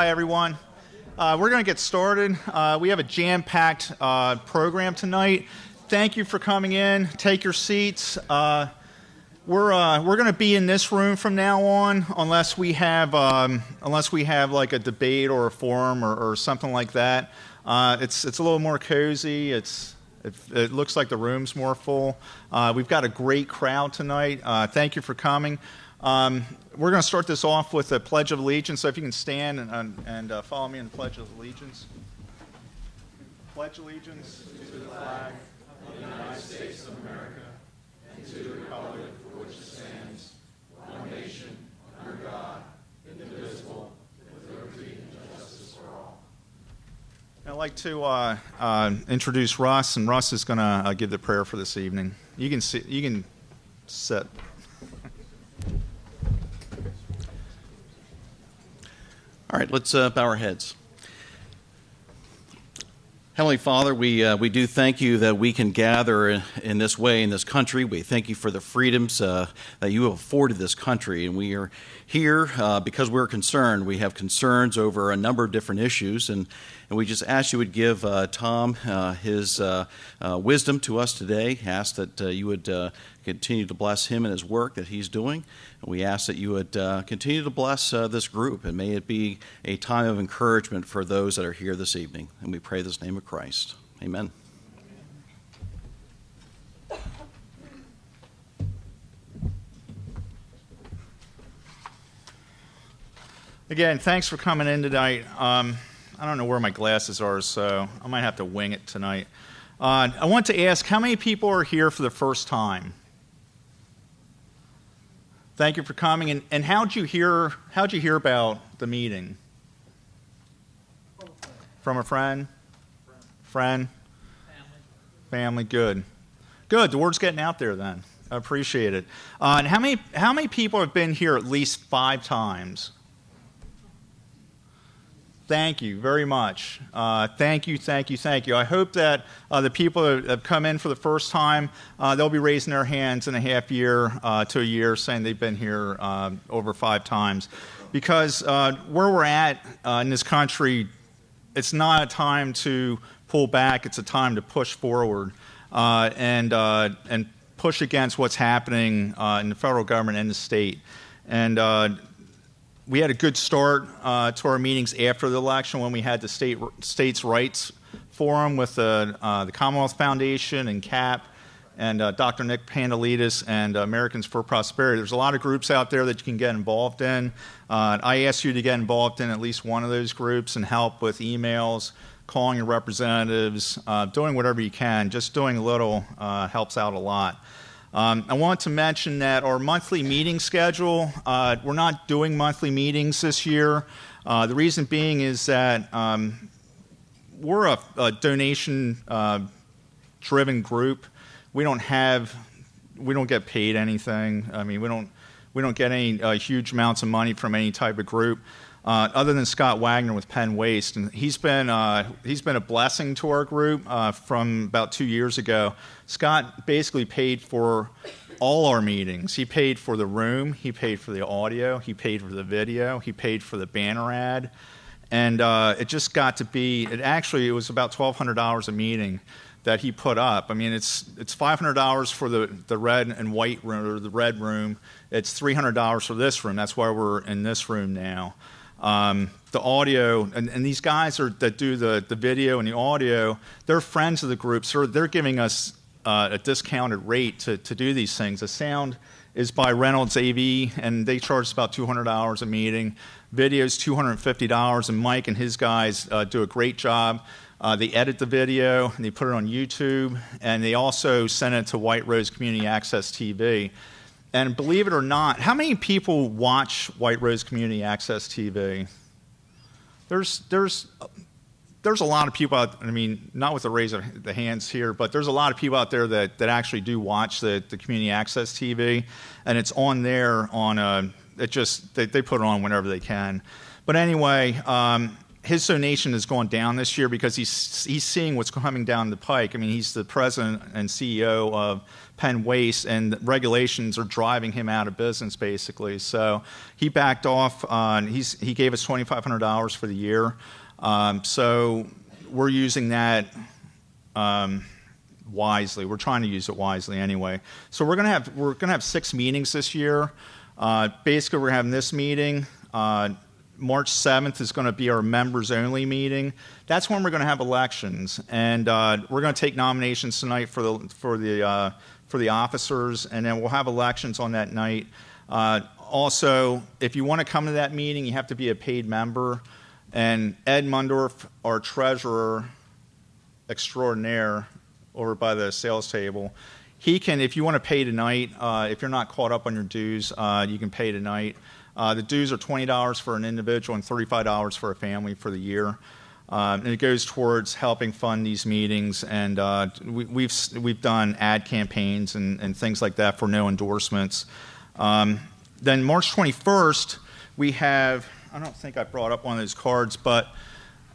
Hi, everyone. We're going to get started. We have a jam-packed program tonight. Thank you for coming in. Take your seats. We're going to be in this room from now on, unless we have like a debate or a forum or something like that. It's a little more cozy. It looks like the room's more full. We've got a great crowd tonight. Thank you for coming. We're going to start this off with a Pledge of Allegiance, so if you can stand and follow me in the Pledge of Allegiance. Pledge allegiance to the flag of the United States of America and to the republic for which it stands, one nation, under God, indivisible, with liberty and justice for all. I'd like to introduce Russ, and Russ is going to give the prayer for this evening. You can sit. All right, let's bow our heads. Heavenly Father, we do thank you that we can gather in this way in this country. We thank you for the freedoms that you have afforded this country, and we are here because we're concerned. We have concerns over a number of different issues, and we just ask you would give Tom his wisdom to us today. Ask that you would continue to bless him and his work that he's doing. And we ask that you would continue to bless this group, and may it be a time of encouragement for those that are here this evening. And we pray this in the name of Christ. Amen. Again, thanks for coming in tonight. I don't know where my glasses are, so I might have to wing it tonight. I want to ask, how many people are here for the first time? Thank you for coming. And how'd you hear about the meeting? From a friend? Friend? Family. Good. The word's getting out there then. I appreciate it. And how many people have been here at least 5 times? Thank you very much. Thank you. I hope that the people that have come in for the first time, they'll be raising their hands in a half year to a year saying they've been here over 5 times. Because where we're at in this country, it's not a time to pull back. It's a time to push forward and push against what's happening in the federal government and the state. And we had a good start to our meetings after the election when we had the States' Rights Forum with the Commonwealth Foundation and CAP and Dr. Nick Pandalidis and Americans for Prosperity. There's a lot of groups out there that you can get involved in. I ask you to get involved in at least one of those groups and help with emails, calling your representatives, doing whatever you can. Just doing a little helps out a lot. I want to mention that our monthly meeting schedule, we're not doing monthly meetings this year. The reason being is that we're a donation-driven group. We don't get paid anything. I mean, we don't get any huge amounts of money from any type of group. Other than Scott Wagner with Penn Waste, and he's been a blessing to our group from about 2 years ago. Scott basically paid for all our meetings. He paid for the room, he paid for the audio, he paid for the video, he paid for the banner ad, and it just got to be. It was about $1,200 a meeting that he put up. I mean, it's $500 for the red and white room, or the red room. It's $300 for this room. That's why we're in this room now. The audio, and these guys that do the video and the audio, they're friends of the group, so they're giving us a discounted rate to do these things. The sound is by Reynolds AV, and they charge about $200 a meeting. Video's $250, and Mike and his guys do a great job. They edit the video, and they put it on YouTube, and they also send it to White Rose Community Access TV. And believe it or not, how many people watch White Rose Community Access TV? There's a lot of people out. I mean, not with the raise of the hands here, but there's a lot of people out there that actually do watch the Community Access TV, and it's on there on they put it on whenever they can. But anyway, how his donation has gone down this year because he's seeing what's coming down the pike. I mean, he's the president and CEO of Penn Waste, and the regulations are driving him out of business, basically. So he backed off. He gave us $2,500 for the year. So we're using that wisely. We're trying to use it wisely anyway. So we're gonna have 6 meetings this year. Basically, we're having this meeting. March 7th is going to be our members-only meeting. That's when we're going to have elections, and we're going to take nominations tonight for the officers, and then we'll have elections on that night. Also, if you want to come to that meeting, you have to be a paid member. And Ed Mundorf, our treasurer extraordinaire, over by the sales table, he can, if you want to pay tonight, if you're not caught up on your dues, you can pay tonight. The dues are $20 for an individual and $35 for a family for the year. And it goes towards helping fund these meetings. And we've done ad campaigns and things like that for no endorsements. Then March 21st, we have, I don't think I brought up one of those cards, but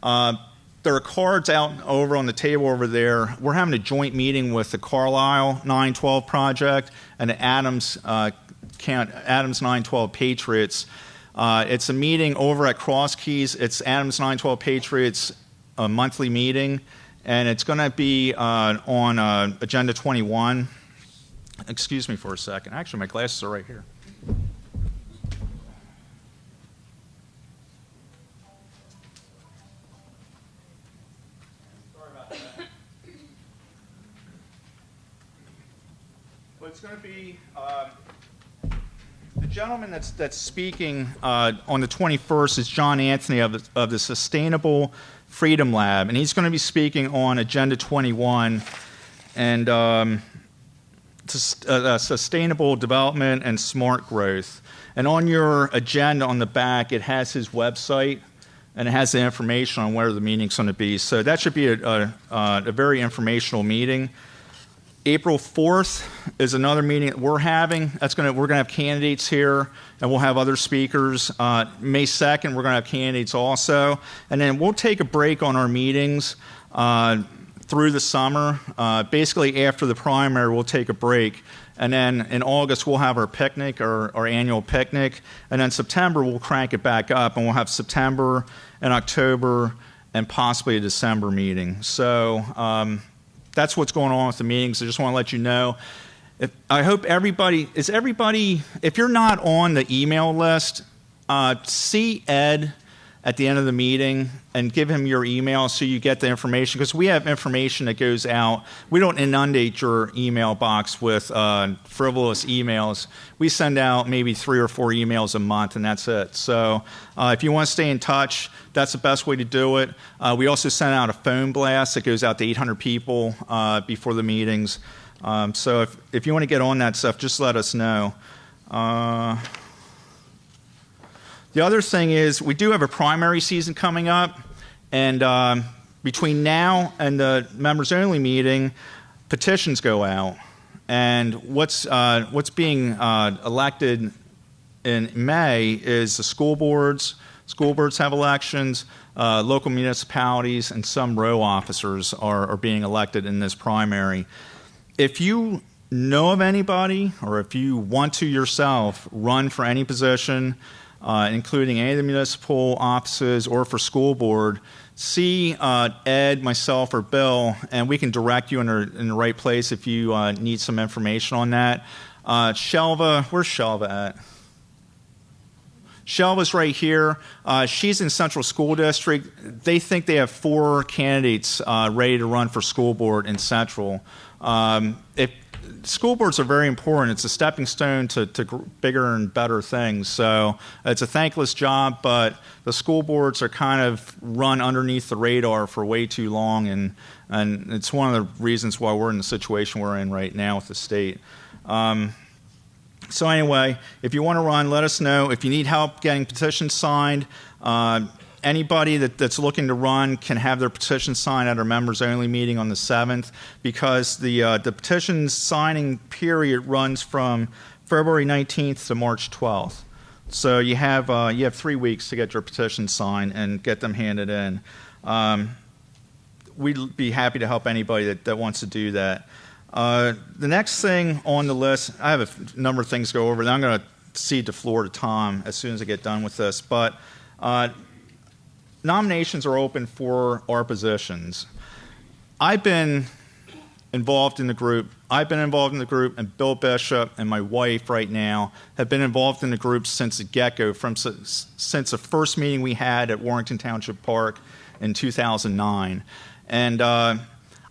there are cards out over on the table over there. We're having a joint meeting with the Carlisle 912 Project and the Adams 912 Patriots. It's a meeting over at Cross Keys. It's Adams 912 Patriots, a monthly meeting, and it's going to be on Agenda 21. Excuse me for a second. Actually, my glasses are right here. Sorry about that. But it's going to be... the gentleman that's speaking on the 21st is John Anthony of the Sustainable Freedom Lab, and he's going to be speaking on Agenda 21 and sustainable development and smart growth. And on your agenda on the back, it has his website, and it has the information on where the meeting's going to be. So that should be a very informational meeting. April 4th is another meeting that we're having. We're going to have candidates here, and we'll have other speakers. May 2nd, we're going to have candidates also. And then we'll take a break on our meetings through the summer. Basically, after the primary, we'll take a break. And then in August, we'll have our picnic, our annual picnic. And then September, we'll crank it back up, and we'll have September and October and possibly a December meeting. So... that's what's going on with the meetings. I just want to let you know. I hope everybody, if you're not on the email list, see Ed at the end of the meeting and give him your email so you get the information, because we have information that goes out. We don't inundate your email box with frivolous emails. We send out maybe 3 or 4 emails a month, and that's it. So if you want to stay in touch, that's the best way to do it. We also send out a phone blast that goes out to 800 people before the meetings. So if you want to get on that stuff, just let us know. The other thing is we do have a primary season coming up, and between now and the members-only meeting, petitions go out. And what's being elected in May is the school boards. School boards have elections. Local municipalities and some row officers are being elected in this primary. If you know of anybody, or if you want to yourself run for any position, including any of the municipal offices or for school board, see Ed, myself, or Bill, and we can direct you in the right place if you need some information on that. Shelva, where's Shelva at? Shelva's right here. She's in Central School District. They think they have 4 candidates ready to run for school board in Central. School boards are very important. It's a stepping stone to bigger and better things. So it's a thankless job, but the school boards are kind of run underneath the radar for way too long, and it's one of the reasons why we're in the situation we're in right now with the state. So anyway, if you want to run, let us know. If you need help getting petitions signed, anybody that's looking to run can have their petition signed at our members-only meeting on the 7th, because the petition signing period runs from February 19th to March 12th. So you have 3 weeks to get your petition signed and get them handed in. We'd be happy to help anybody that wants to do that. The next thing on the list, I have a number of things to go over. Then I'm going to cede the floor to Tom as soon as I get done with this. But nominations are open for our positions. I've been involved in the group. And Bill Bishop and my wife right now have been involved in the group since the get-go, since the first meeting we had at Warrington Township Park in 2009. And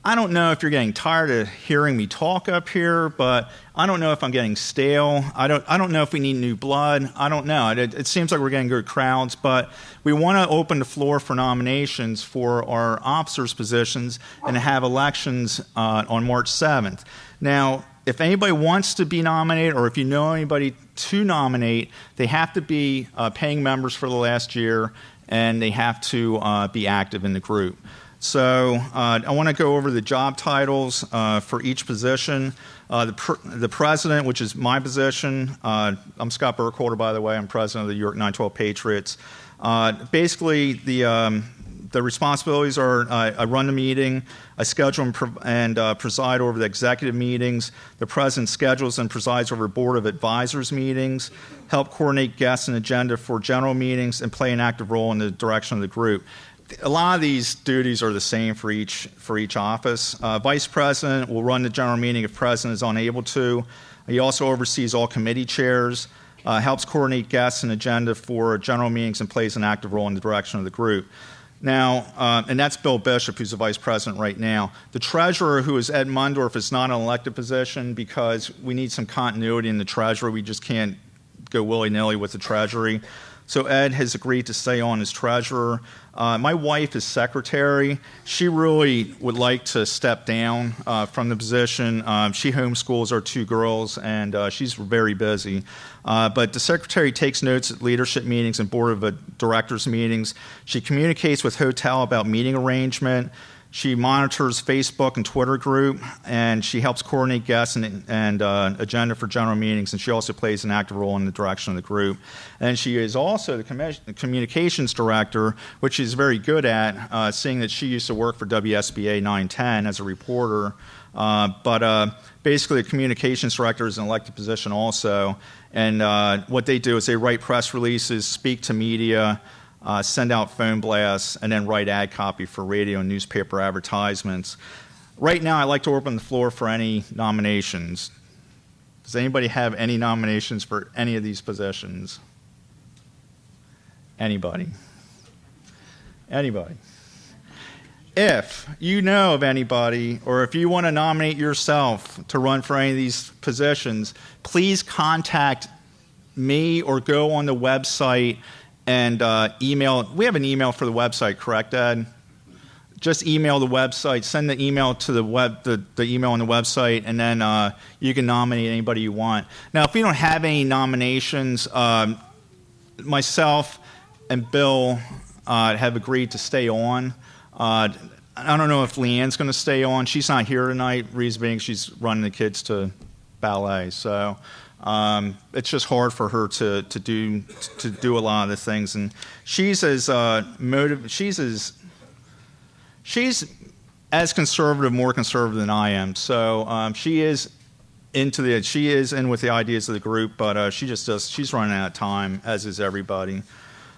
I don't know if you're getting tired of hearing me talk up here, but I don't know if I'm getting stale. I don't know if we need new blood. I don't know. It seems like we're getting good crowds, but we want to open the floor for nominations for our officers' positions and have elections on March 7th. Now, if anybody wants to be nominated, or if you know anybody to nominate, they have to be paying members for the last year, and they have to be active in the group. So I want to go over the job titles for each position. The president, which is my position. I'm Scott Burkholder, by the way. I'm president of the York 912 Patriots. Basically, the responsibilities are I run the meeting, I schedule and preside over the executive meetings. The president schedules and presides over board of advisors meetings, help coordinate guests and agenda for general meetings, and play an active role in the direction of the group. A lot of these duties are the same for each office. Vice president will run the general meeting if president is unable to. He also oversees all committee chairs, helps coordinate guests and agenda for general meetings, and plays an active role in the direction of the group. Now, and that's Bill Bishop, who's the vice president right now. The treasurer, who is Ed Mundorf, is not an elected position because we need some continuity in the treasury. We just can't go willy-nilly with the treasury. So Ed has agreed to stay on as treasurer. My wife is secretary. She really would like to step down from the position. She homeschools our 2 girls, and she's very busy. But the secretary takes notes at leadership meetings and board of directors meetings. She communicates with hotel about meeting arrangement. She monitors Facebook and Twitter group, and she helps coordinate guests and agenda for general meetings, and she also plays an active role in the direction of the group. And she is also the communications director, which she's very good at, seeing that she used to work for WSBA 910 as a reporter. But basically, the communications director is an elected position also, and what they do is they write press releases, speak to media, send out phone blasts, and then write ad copy for radio and newspaper advertisements. Right now, I'd like to open the floor for any nominations. Does anybody have any nominations for any of these positions? Anybody? Anybody? If you know of anybody, or if you want to nominate yourself to run for any of these positions, please contact me or go on the website and email. We have an email for the website, correct, Ed? Just email the website. Send the email to the email on the website, and then you can nominate anybody you want. Now, if we don't have any nominations, myself and Bill have agreed to stay on. I don't know if Leanne's going to stay on. She's not here tonight. Reason being, she's running the kids to ballet, so. It's just hard for her to do a lot of the things, and she's as conservative, more conservative than I am. So she is in with the ideas of the group, but she's running out of time, as is everybody.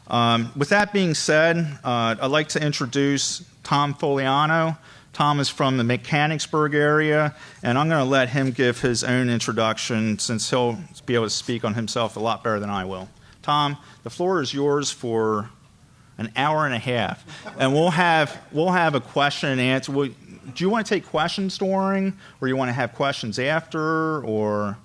With that being said, I'd like to introduce Tom Foliano. Tom is from the Mechanicsburg area, and I'm going to let him give his own introduction since he'll be able to speak on himself a lot better than I will. Tom, the floor is yours for an hour and a half, and we'll have a question and answer. Do you want to take questions during, or you want to have questions after, or?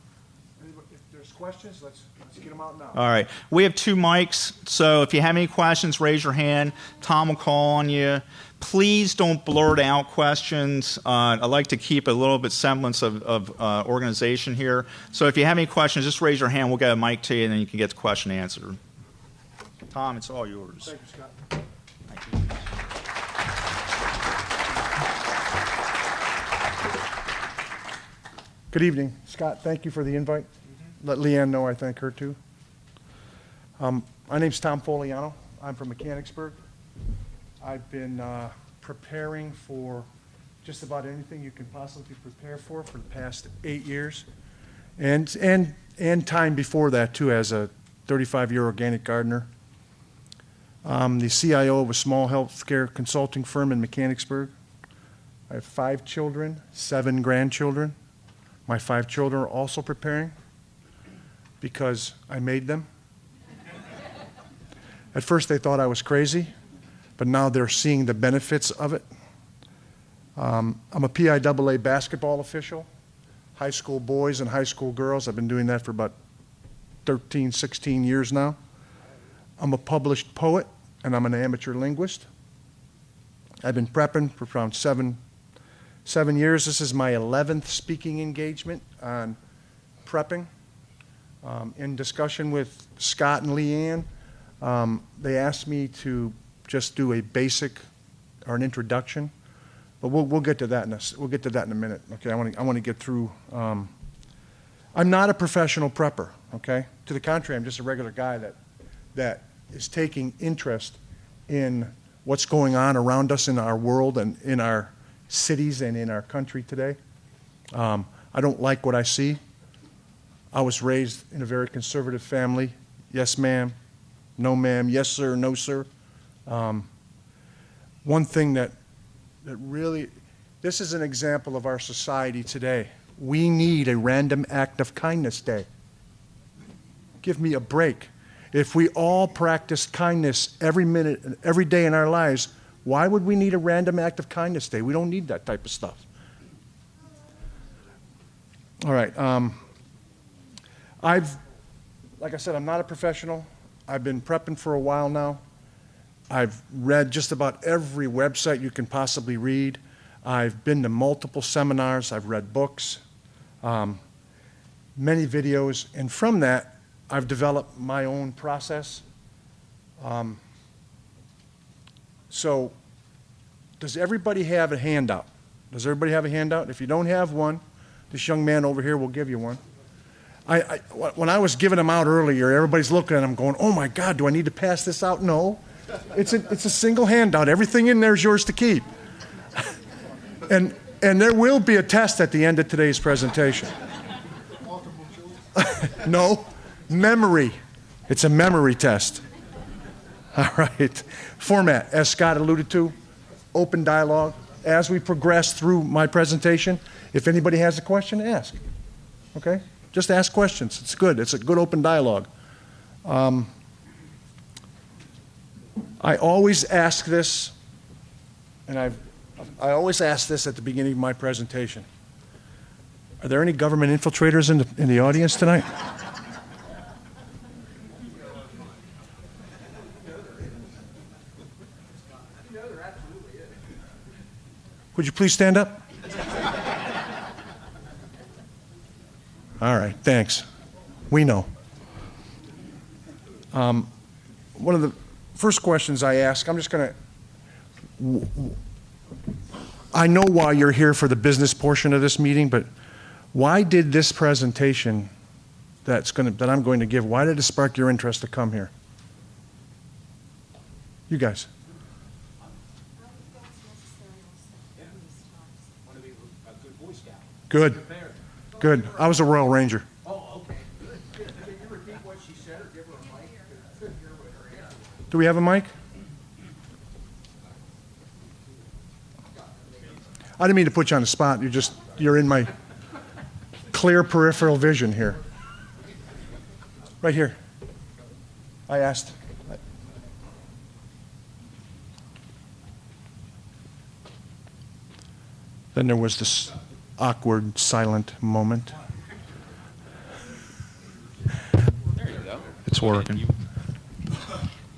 If there's questions, let's get them out now. All right. We have 2 mics, so if you have any questions, raise your hand. Tom will call on you. Please don't blurt out questions. I like to keep a little bit semblance of organization here. So if you have any questions, just raise your hand. We'll get a mic to you, and then you can get the question answered. Tom, it's all yours. Thank you, Scott. Thank you. Good evening. Scott, thank you for the invite. Let Leanne know I thank her too. My name's Tom Foliano. I'm from Mechanicsburg. I've been preparing for just about anything you can possibly prepare for the past 8 years, and time before that too, as a 35-year organic gardener. The CIO of a small healthcare consulting firm in Mechanicsburg. I have 5 children, 7 grandchildren. My 5 children are also preparing because I made them. At first they thought I was crazy, but now they're seeing the benefits of it. I'm a PIAA basketball official, high school boys and high school girls. I've been doing that for about 13, 16 years now. I'm a published poet, and I'm an amateur linguist. I've been prepping for around seven years. This is my 11th speaking engagement on prepping. In discussion with Scott and Leanne, they asked me to just do a basic or an introduction, but we'll get to that in a minute. Okay, I want to get through. I'm not a professional prepper. Okay, to the contrary, I'm just a regular guy that is taking interest in what's going on around us in our world and in our cities and in our country today. I don't like what I see. I was raised in a very conservative family. Yes, ma'am. No, ma'am. Yes, sir. No, sir. One thing that really, this is an example of our society today. We need a random act of kindness day. Give me a break. If we all practiced kindness every minute, every day in our lives, why would we need a random act of kindness day? We don't need that type of stuff. All right. Like I said, I'm not a professional. I've been prepping for a while now. I've read just about every website you can possibly read. I've been to multiple seminars. I've read books, many videos, and from that, I've developed my own process. So, does everybody have a handout? Does everybody have a handout? If you don't have one, this young man over here will give you one. When I was giving them out earlier, everybody's looking at them going, oh my God, do I need to pass this out? No. It's a single handout. Everything in there is yours to keep. And there will be a test at the end of today's presentation. No. Memory. It's a memory test. All right. Format, as Scott alluded to, open dialogue. As we progress through my presentation, if anybody has a question, ask. Okay? Just ask questions. It's good. It's a good open dialogue. I always ask this, and I always ask this at the beginning of my presentation. Are there any government infiltrators in the audience tonight? Would you please stand up? All right, thanks. We know. One of the first questions I ask, I'm just going to, I know why you're here for the business portion of this meeting, but why did this presentation that I'm going to give, why did it spark your interest to come here? You guys. Good. Good. I was a Royal Ranger. Oh, okay. Good. Can you repeat what she said or give her a mic? Couldn't hear what her answer was. Do we have a mic? I didn't mean to put you on the spot. You're in my clear peripheral vision here. Right here. I asked. Then there was this awkward, silent moment. There you go. It's working.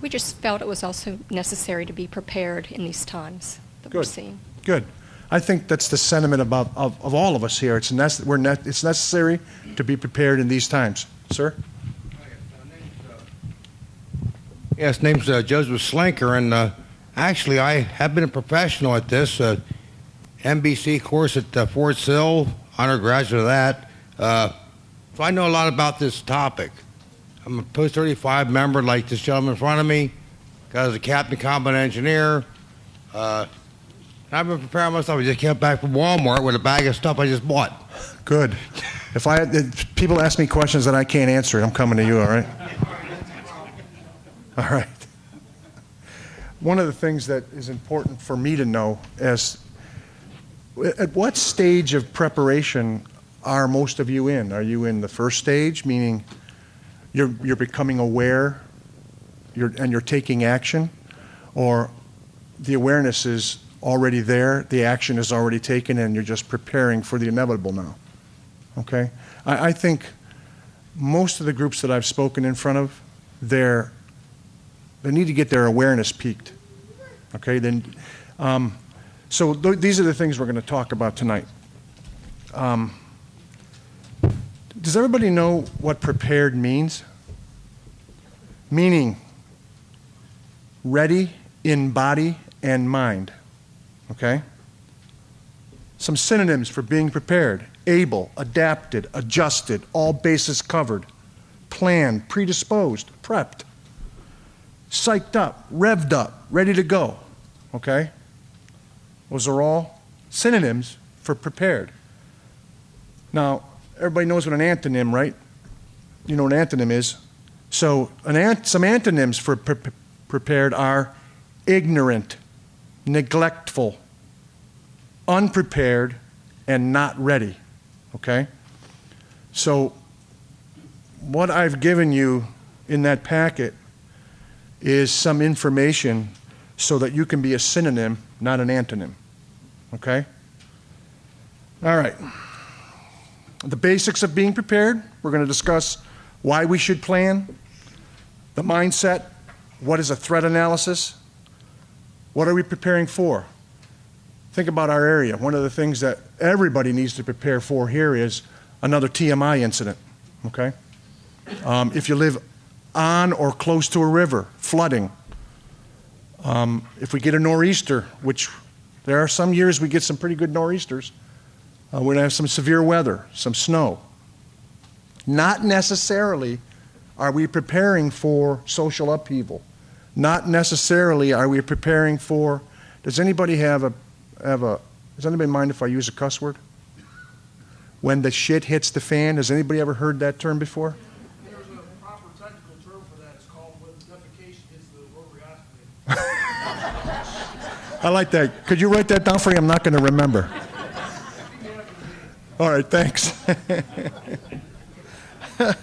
We just felt it was also necessary to be prepared in these times that we're seeing. Good. I think that's the sentiment of all of us here. It's necessary to be prepared in these times. Sir? Yes, name's Joseph Slinker, and actually I have been a professional at this. MBC course at Fort Sill, undergraduate of that. So I know a lot about this topic. I'm a Post 35 member like this gentleman in front of me. I was a captain, combat engineer. I've been preparing myself. I just came back from Walmart with a bag of stuff I just bought. Good. If people ask me questions that I can't answer, I'm coming to you, all right? All right. One of the things that is important for me to know is at what stage of preparation are most of you in? Are you in the first stage, meaning you're becoming aware and you're taking action, or the awareness is already there, the action is already taken, and you're just preparing for the inevitable now? Okay? I think most of the groups that I've spoken in front of, they need to get their awareness peaked. Okay? Then, so these are the things we're going to talk about tonight. Does everybody know what prepared means? Meaning ready in body and mind. Okay? Some synonyms for being prepared: able, adapted, adjusted, all bases covered, planned, predisposed, prepped, psyched up, revved up, ready to go. Okay? Those are all synonyms for prepared. Now, everybody knows what an antonym, right? You know what an antonym is. So some antonyms for prepared are ignorant, neglectful, unprepared, and not ready. Okay? So what I've given you in that packet is some information so that you can be a synonym, not an antonym. Okay? All right. The basics of being prepared. We're going to discuss why we should plan, the mindset, what is a threat analysis, what are we preparing for. Think about our area. One of the things that everybody needs to prepare for here is another TMI incident. Okay? If you live on or close to a river, flooding. If we get a nor'easter, which there are some years we get some pretty good nor'easters, we're going to have some severe weather, some snow. Not necessarily are we preparing for social upheaval. Not necessarily are we preparing for, does anybody does anybody mind if I use a cuss word? When the shit hits the fan, has anybody ever heard that term before? There's a proper technical term for that. It's called when defecation hits the rotary aspirator. I like that. Could you write that down for me? I'm not going to remember. All right, thanks.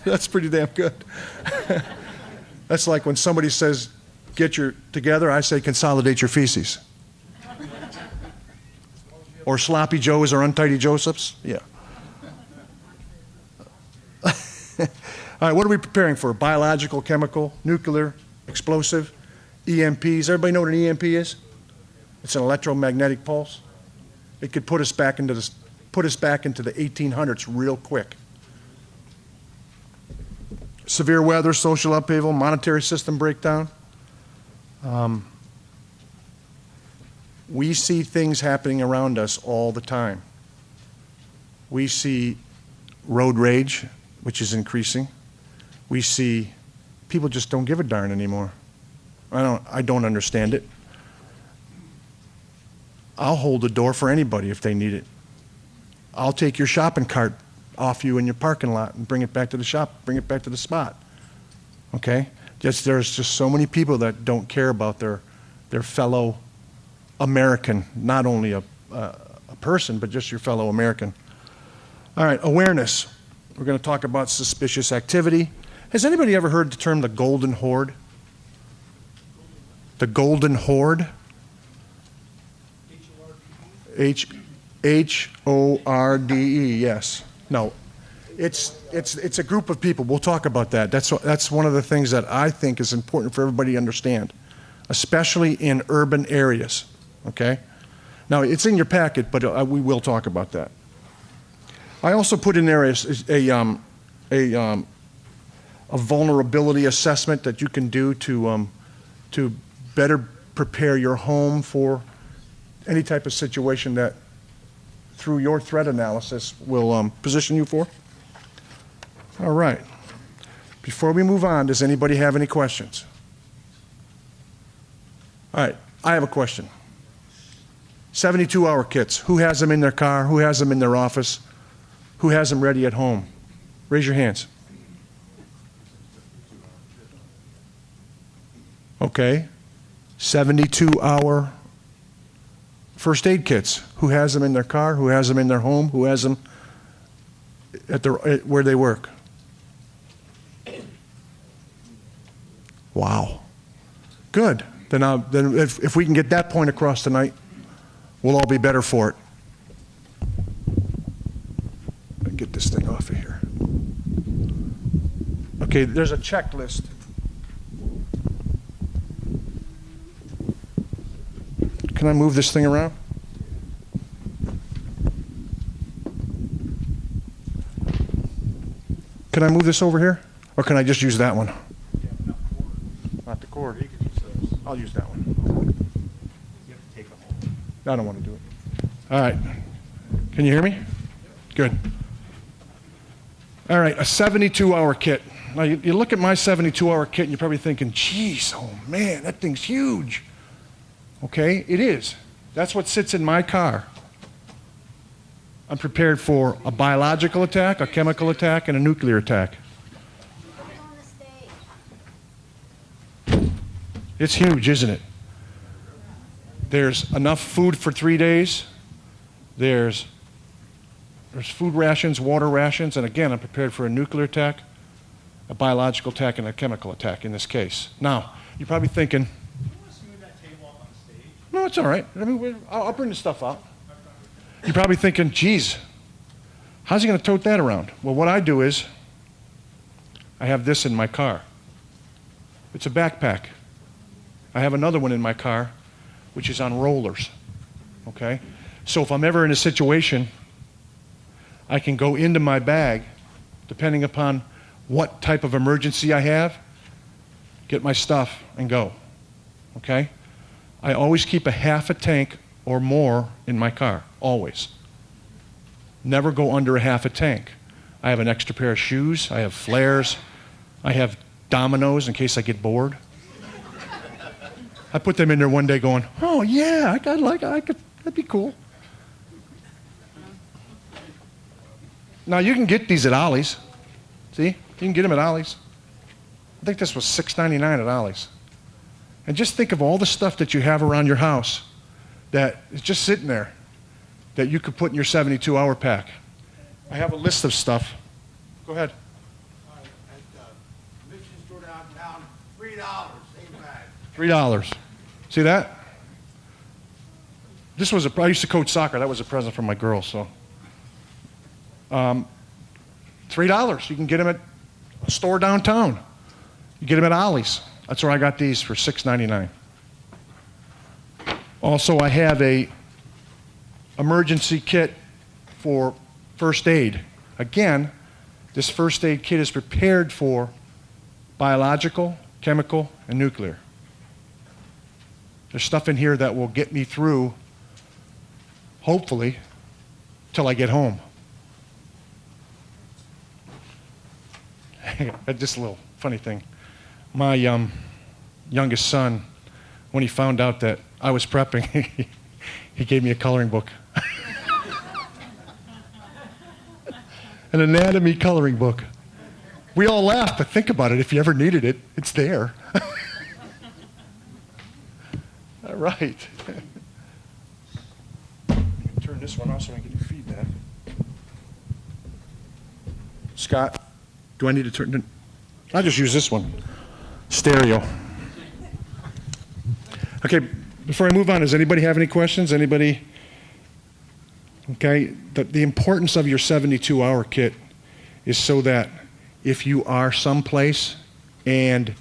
That's pretty damn good. That's like when somebody says, get your together, I say, consolidate your feces. Or sloppy joes or untidy Josephs. Yeah. All right, what are we preparing for? Biological, chemical, nuclear, explosive, EMPs. Everybody know what an EMP is? It's an electromagnetic pulse. It could put us back into the 1800s real quick. Severe weather, social upheaval, monetary system breakdown. We see things happening around us all the time. We see road rage, which is increasing. We see people just don't give a darn anymore. I don't understand it. I'll hold the door for anybody if they need it. I'll take your shopping cart off you in your parking lot and bring it back to the shop, bring it back to the spot. Okay? There's just so many people that don't care about their fellow American, not only a person, but just your fellow American. All right, awareness. We're going to talk about suspicious activity. Has anybody ever heard the term the Golden Horde? The Golden Horde? H-O-R-D-E, yes. No, it's a group of people. We'll talk about that. That's one of the things that I think is important for everybody to understand, especially in urban areas, okay? Now, it's in your packet, but we will talk about that. I also put in there a vulnerability assessment that you can do to better prepare your home for any type of situation that, through your threat analysis, will position you for. All right. Before we move on, does anybody have any questions? All right, I have a question. 72-hour kits. Who has them in their car? Who has them in their office? Who has them ready at home? Raise your hands. Okay. 72-hour first aid kits. Who has them in their car? Who has them in their home? Who has them where they work? Wow. Good. Then if we can get that point across tonight, we'll all be better for it. Get this thing off of here. Okay, there's a checklist. Can I move this thing around? Can I move this over here? Or can I just use that one? Not the cord. You can use those. I'll use that one. You have to take them all. I don't want to do it. All right. Can you hear me? Good. All right, a 72-hour kit. Now, you look at my 72-hour kit, and you're probably thinking, geez, oh, man, that thing's huge. Okay, it is. That's what sits in my car. I'm prepared for a biological attack, a chemical attack, and a nuclear attack. It's huge, isn't it? There's enough food for 3 days. There's food rations, water rations, and again, I'm prepared for a nuclear attack, a biological attack, and a chemical attack in this case. Now, you're probably thinking, no, it's all right. I mean, I'll bring the stuff out. You're probably thinking, geez, how's he going to tote that around? Well, what I do is I have this in my car. It's a backpack. I have another one in my car, which is on rollers. Okay? So if I'm ever in a situation, I can go into my bag, depending upon what type of emergency I have, get my stuff and go. Okay? I always keep a half a tank or more in my car, always. Never go under a half a tank. I have an extra pair of shoes, I have flares, I have dominoes in case I get bored. I put them in there one day going, oh yeah, that'd be cool. Now you can get these at Ollie's. See, you can get them at Ollie's. I think this was $6.99 at Ollie's. And just think of all the stuff that you have around your house that is just sitting there that you could put in your 72-hour pack. I have a list of stuff. Go ahead. At the Mission store downtown, $3, same bag. $3. See that? This was I used to coach soccer. That was a present from my girls. So, $3. You can get them at a store downtown. You get them at Ollie's. That's where I got these for $6.99. Also, I have a emergency kit for first aid. Again, this first aid kit is prepared for biological, chemical, and nuclear. There's stuff in here that will get me through, hopefully, till I get home. Just a little funny thing. My youngest son, when he found out that I was prepping, he gave me a coloring book. An anatomy coloring book. We all laugh, but think about it. If you ever needed it, it's there. All right. Turn this one off so I can get your feedback. Scott, do I need to turn? I'll just use this one. Stereo. Okay, before I move on, does anybody have any questions? Anybody? Okay, the importance of your 72-hour kit is so that if you are someplace and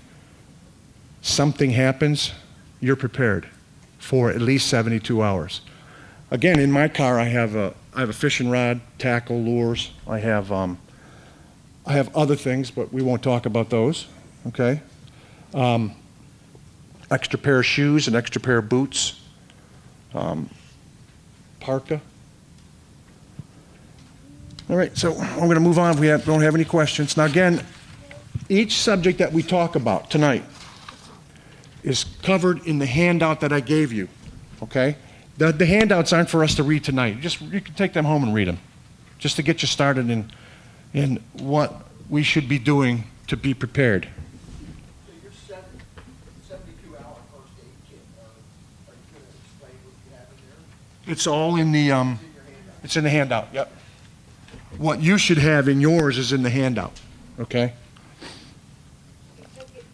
something happens, you're prepared for at least 72 hours. Again, in my car, I have a fishing rod, tackle, lures. I have other things, but we won't talk about those. Okay. Extra pair of shoes, an extra pair of boots, parka. All right, so I'm going to move on. We don't have any questions. Now, again, Each subject that we talk about tonight is covered in the handout that I gave you, okay? The handouts aren't for us to read tonight. You can take them home and read them, just to get you started in what we should be doing to be prepared. So your 72-hour first aid kit, are you going to explain what you have in there? It's all in the, it's in the handout, yep. What you should have in yours is in the handout, okay? Take it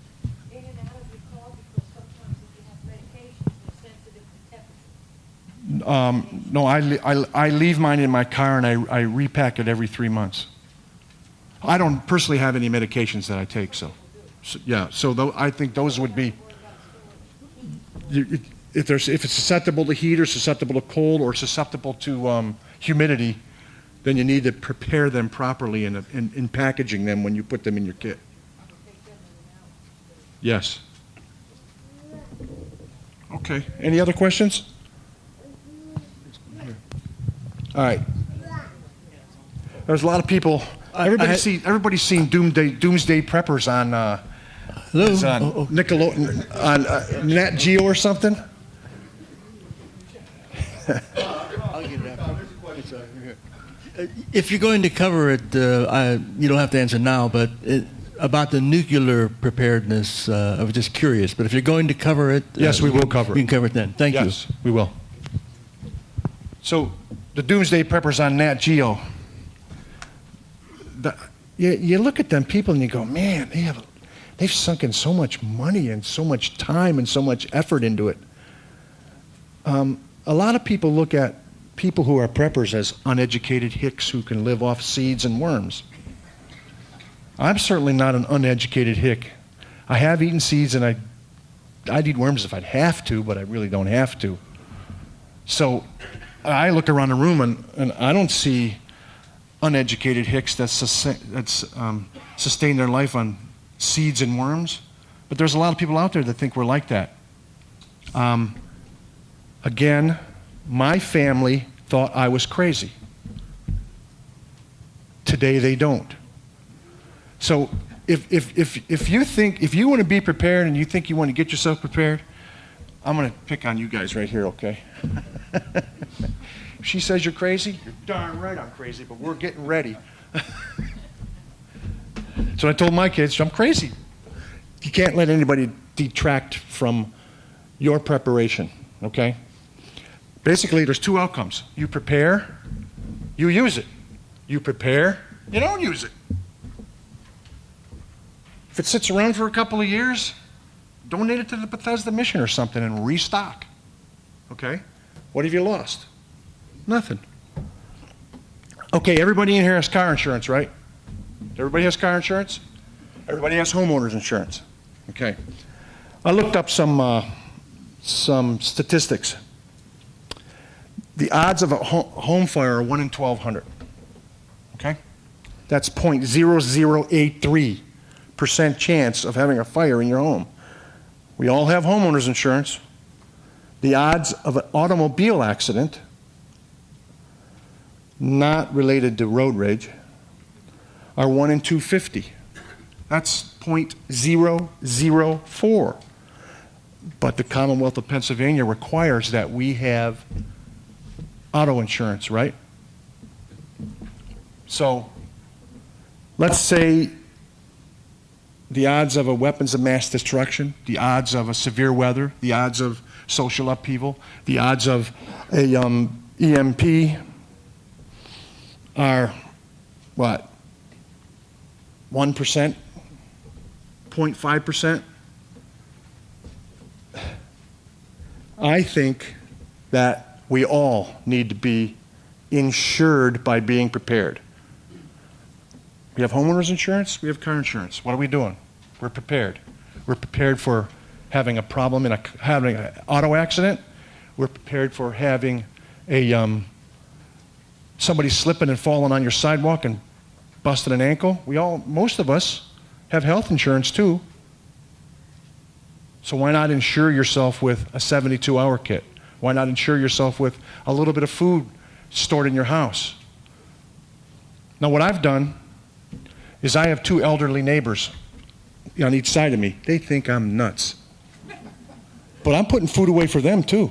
in and out of your car because sometimes if you have medications, they're sensitive to temperature. No, I leave mine in my car and I repack it every 3 months. I don't personally have any medications that I take, so yeah. So I think those would be, if it's susceptible to heat or susceptible to cold or susceptible to humidity, then you need to prepare them properly in packaging them when you put them in your kit. Yes. Okay. Any other questions? All right. There's a lot of people. Everybody's seen Doomsday Preppers on Nickelodeon, on Nat Geo or something. If you're going to cover it, you don't have to answer now, but about the nuclear preparedness, I was just curious. But if you're going to cover it... Yes, we will cover it. You can cover it then. Thank you. Yes, we will. So, the Doomsday Preppers on Nat Geo. You look at them people and you go, man, they've sunk in so much money and so much time and so much effort into it. A lot of people look at people who are preppers as uneducated hicks who can live off seeds and worms. I'm certainly not an uneducated hick. I have eaten seeds and I'd eat worms if I'd have to, but I really don't have to. So I look around the room and I don't see uneducated hicks that sustain their life on seeds and worms. But there's a lot of people out there that think we're like that. Again, my family thought I was crazy. Today they don't. So if you want to be prepared and you think you want to get yourself prepared, I'm going to pick on you guys right here, okay? If she says you're crazy, you're darn right I'm crazy, but we're getting ready. So I told my kids, I'm crazy. You can't let anybody detract from your preparation, okay? Basically, there's two outcomes. You prepare, you use it. You prepare, you don't use it. If it sits around for a couple of years, donate it to the Bethesda Mission or something and restock. Okay? What have you lost? Nothing. Okay, everybody in here has car insurance, right? Everybody has car insurance? Everybody has homeowners insurance. Okay. I looked up some statistics. The odds of a home fire are 1 in 1,200. Okay? That's 0.0083% chance of having a fire in your home. We all have homeowners insurance. The odds of an automobile accident, not related to road rage, are 1 in 250. That's 0.004. But the Commonwealth of Pennsylvania requires that we have auto insurance, right? So let's say the odds of a weapons of mass destruction, the odds of a severe weather, the odds of social upheaval, the odds of a EMP are what? 1%? 0.5%? I think that we all need to be insured by being prepared. We have homeowners insurance, we have car insurance. What are we doing? We're prepared. We're prepared for having a problem having an auto accident. We're prepared for having somebody slipping and falling on your sidewalk and busting an ankle. Most of us have health insurance too. So why not insure yourself with a 72-hour kit? Why not insure yourself with a little bit of food stored in your house? Now what I've done is I have 2 elderly neighbors. on each side of me. They think I'm nuts. But I'm putting food away for them too.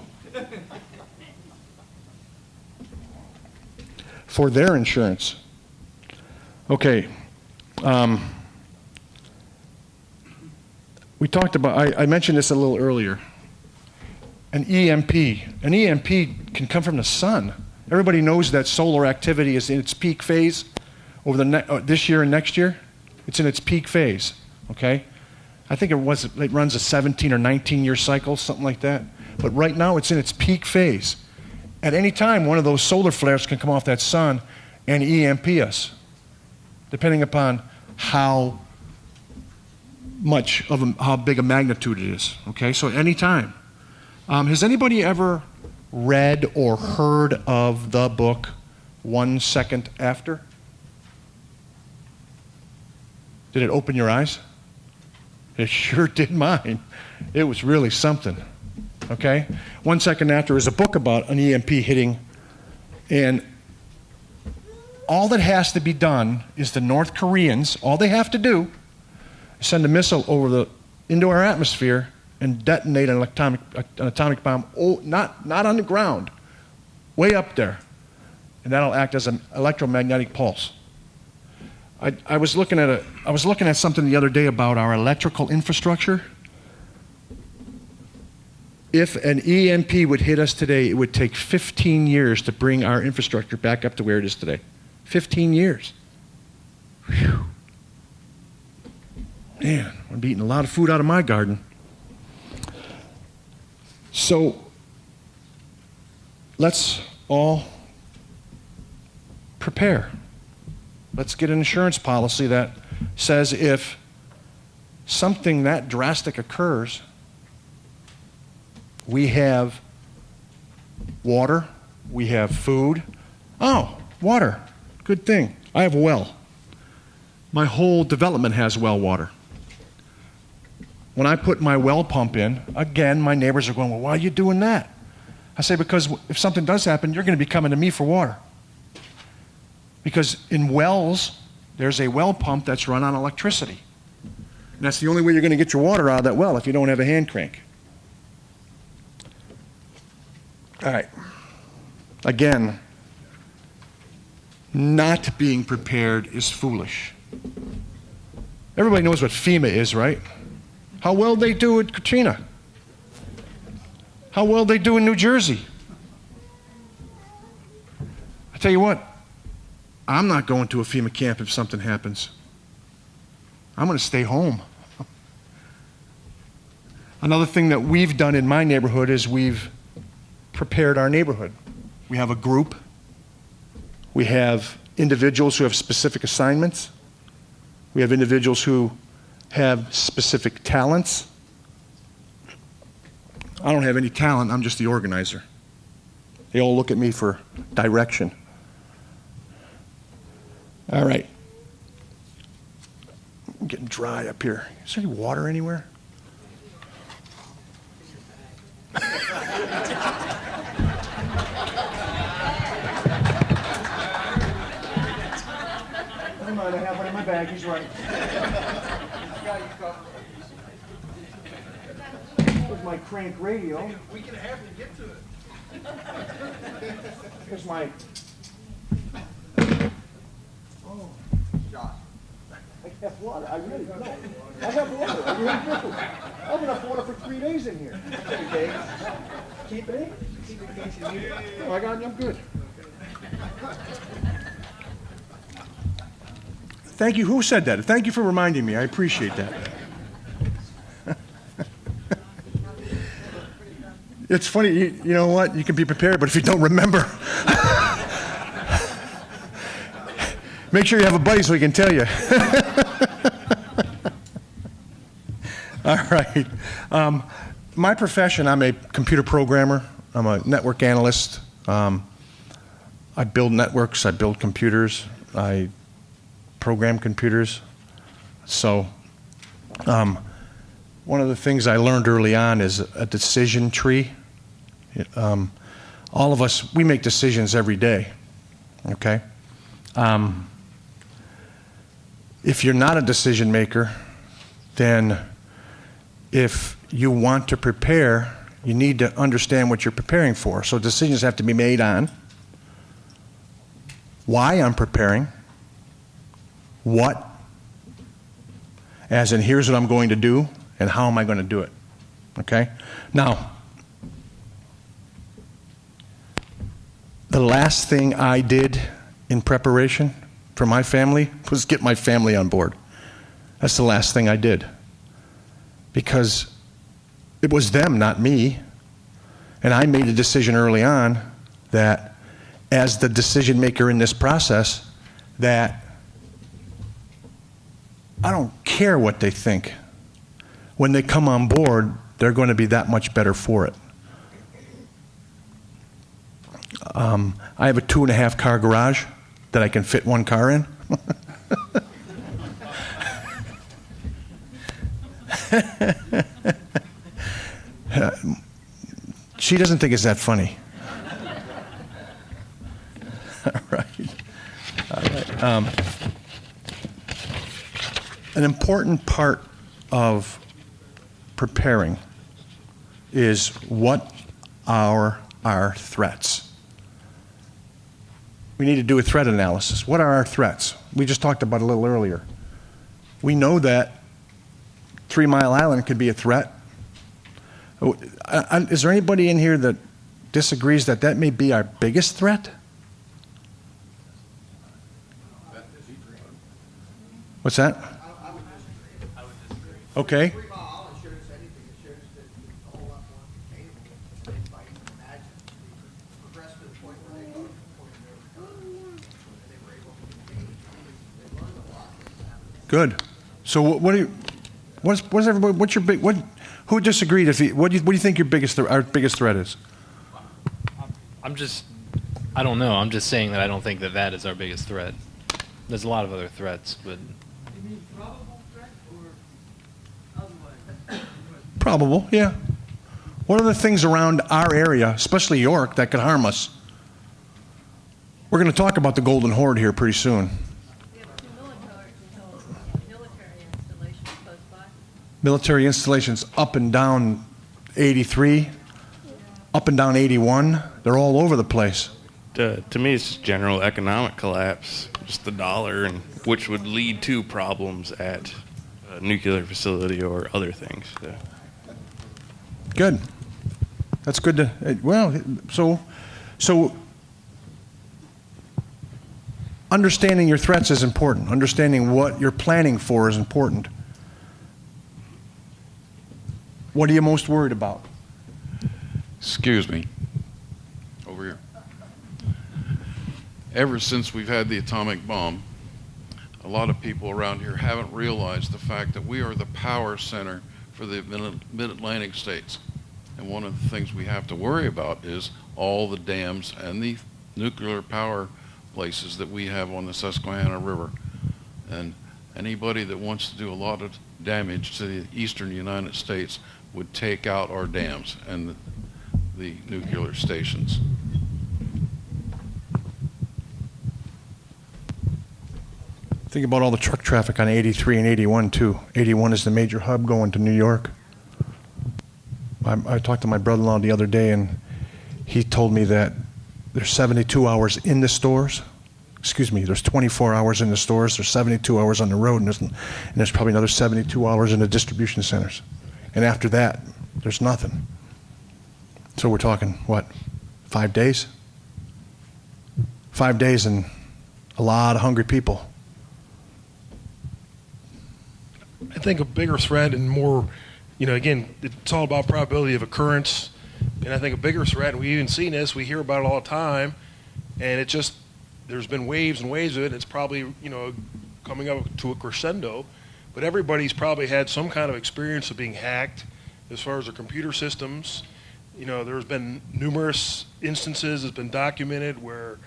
For their insurance. Okay. We talked about, I mentioned this a little earlier. An EMP. An EMP can come from the sun. Everybody knows that solar activity is in its peak phase over this year and next year. It's in its peak phase, okay? I think it runs a 17 or 19-year cycle, something like that. But right now, it's in its peak phase. At any time, one of those solar flares can come off that sun and EMP us, depending upon how big a magnitude it is, okay? So at any time. Has anybody ever read or heard of the book 1 Second After? Did it open your eyes? It sure did mine. It was really something, okay? 1 Second After is a book about an EMP hitting, and all that has to be done is the North Koreans, all they have to do is send a missile into our atmosphere and detonate an atomic bomb, not on the ground, way up there. And that'll act as an electromagnetic pulse. I was looking at something the other day about our electrical infrastructure. If an EMP would hit us today, it would take 15 years to bring our infrastructure back up to where it is today. 15 years. Whew. Man, I'm eating a lot of food out of my garden. So let's all prepare. Let's get an insurance policy that says if something that drastic occurs, we have water, we have food. Oh, water, good thing. I have a well. My whole development has well water. When I put my well pump in, again, my neighbors are going, well, why are you doing that? I say, because if something does happen, you're going to be coming to me for water. Because in wells, there's a well pump that's run on electricity. And that's the only way you're going to get your water out of that well if you don't have a hand crank. All right. Again, not being prepared is foolish. Everybody knows what FEMA is, right? How well they do at Katrina. How well they do in New Jersey. I tell you what, I'm not going to a FEMA camp if something happens. I'm going to stay home. Another thing that we've done in my neighborhood is we've prepared our neighborhood. We have a group. We have individuals who have specific assignments. We have individuals who have specific talents. I don't have any talent, I'm just the organizer. They all look at me for direction. All right. I'm getting dry up here. Is there any water anywhere? Never mind, I have one in my bag, he's right. Here's my crank radio. We can have to get to it. Here's my... Oh, Josh. I have water. I really don't. I have water. I really do. I have enough water for 3 days in here. Okay. Keep it in? Keep it in case you need it. No, I'm good. Thank you. Who said that? Thank you for reminding me. I appreciate that. It's funny, you know what? You can be prepared, but if you don't remember, make sure you have a buddy so he can tell you. All right. My profession, I'm a computer programmer. I'm a network analyst. I build networks. I build computers. I program computers. So one of the things I learned early on is a decision tree. All of us, we make decisions every day, okay? If you're not a decision maker, then if you want to prepare, you need to understand what you're preparing for. So decisions have to be made on why I'm preparing, what, as in here's what I'm going to do, and how am I going to do it. Okay? Now, the last thing I did in preparation for my family was get my family on board. That's the last thing I did. Because it was them, not me. And I made a decision early on that as the decision maker in this process, that I don't care what they think. When they come on board, they're going to be that much better for it. I have a 2.5 car garage that I can fit one car in. She doesn't think it's that funny. All right. All right. An important part of preparing is what are our threats? We need to do a threat analysis. What are our threats? We just talked about it a little earlier. We know that 3 Mile Island could be a threat. Is there anybody in here that disagrees that that may be our biggest threat? What's that? I would disagree. I would disagree. Okay. 3 Mile Island shows anything. It shows that it's a whole lot more containable than anybody can imagine. We progressed to the point where they got to the point where they were able to contain it. They learned a lot. Good. So what do you? What's everybody? What's your big? What? Who disagreed? What do you think your our biggest threat is? I don't know. I'm just saying that I don't think that that is our biggest threat. There's a lot of other threats, but. You mean probable threat or otherwise? Probable, yeah. What are the things around our area, especially York, that could harm us? We're going to talk about the Golden Horde here pretty soon. We have 2 military installations close by. Military installations up and down 83, up and down 81. They're all over the place. To me, it's just general economic collapse, just the dollar, and which would lead to problems at a nuclear facility or other things. So. Good. That's good to, well, so understanding your threats is important. Understanding what you're planning for is important. What are you most worried about? Excuse me. Over here. Ever since we've had the atomic bomb, a lot of people around here haven't realized the fact that we are the power center for the mid-Atlantic states. And one of the things we have to worry about is all the dams and the nuclear power places that we have on the Susquehanna River. And anybody that wants to do a lot of damage to the eastern United States would take out our dams and the nuclear stations. Think about all the truck traffic on 83 and 81 too. 81 is the major hub going to New York. I talked to my brother-in-law the other day, and he told me that there's 72 hours in the stores. Excuse me, there's 24 hours in the stores, there's 72 hours on the road, and there's probably another 72 hours in the distribution centers. And after that, there's nothing. So we're talking, what, 5 days? 5 days and a lot of hungry people. I think a bigger threat and more, again, it's all about probability of occurrence. And I think a bigger threat, and we've even seen this, we hear about it all the time, and it just, there's been waves and waves of it. It's probably, coming up to a crescendo, but everybody's probably had some kind of experience of being hacked as far as their computer systems. There's been numerous instances, it's been documented, where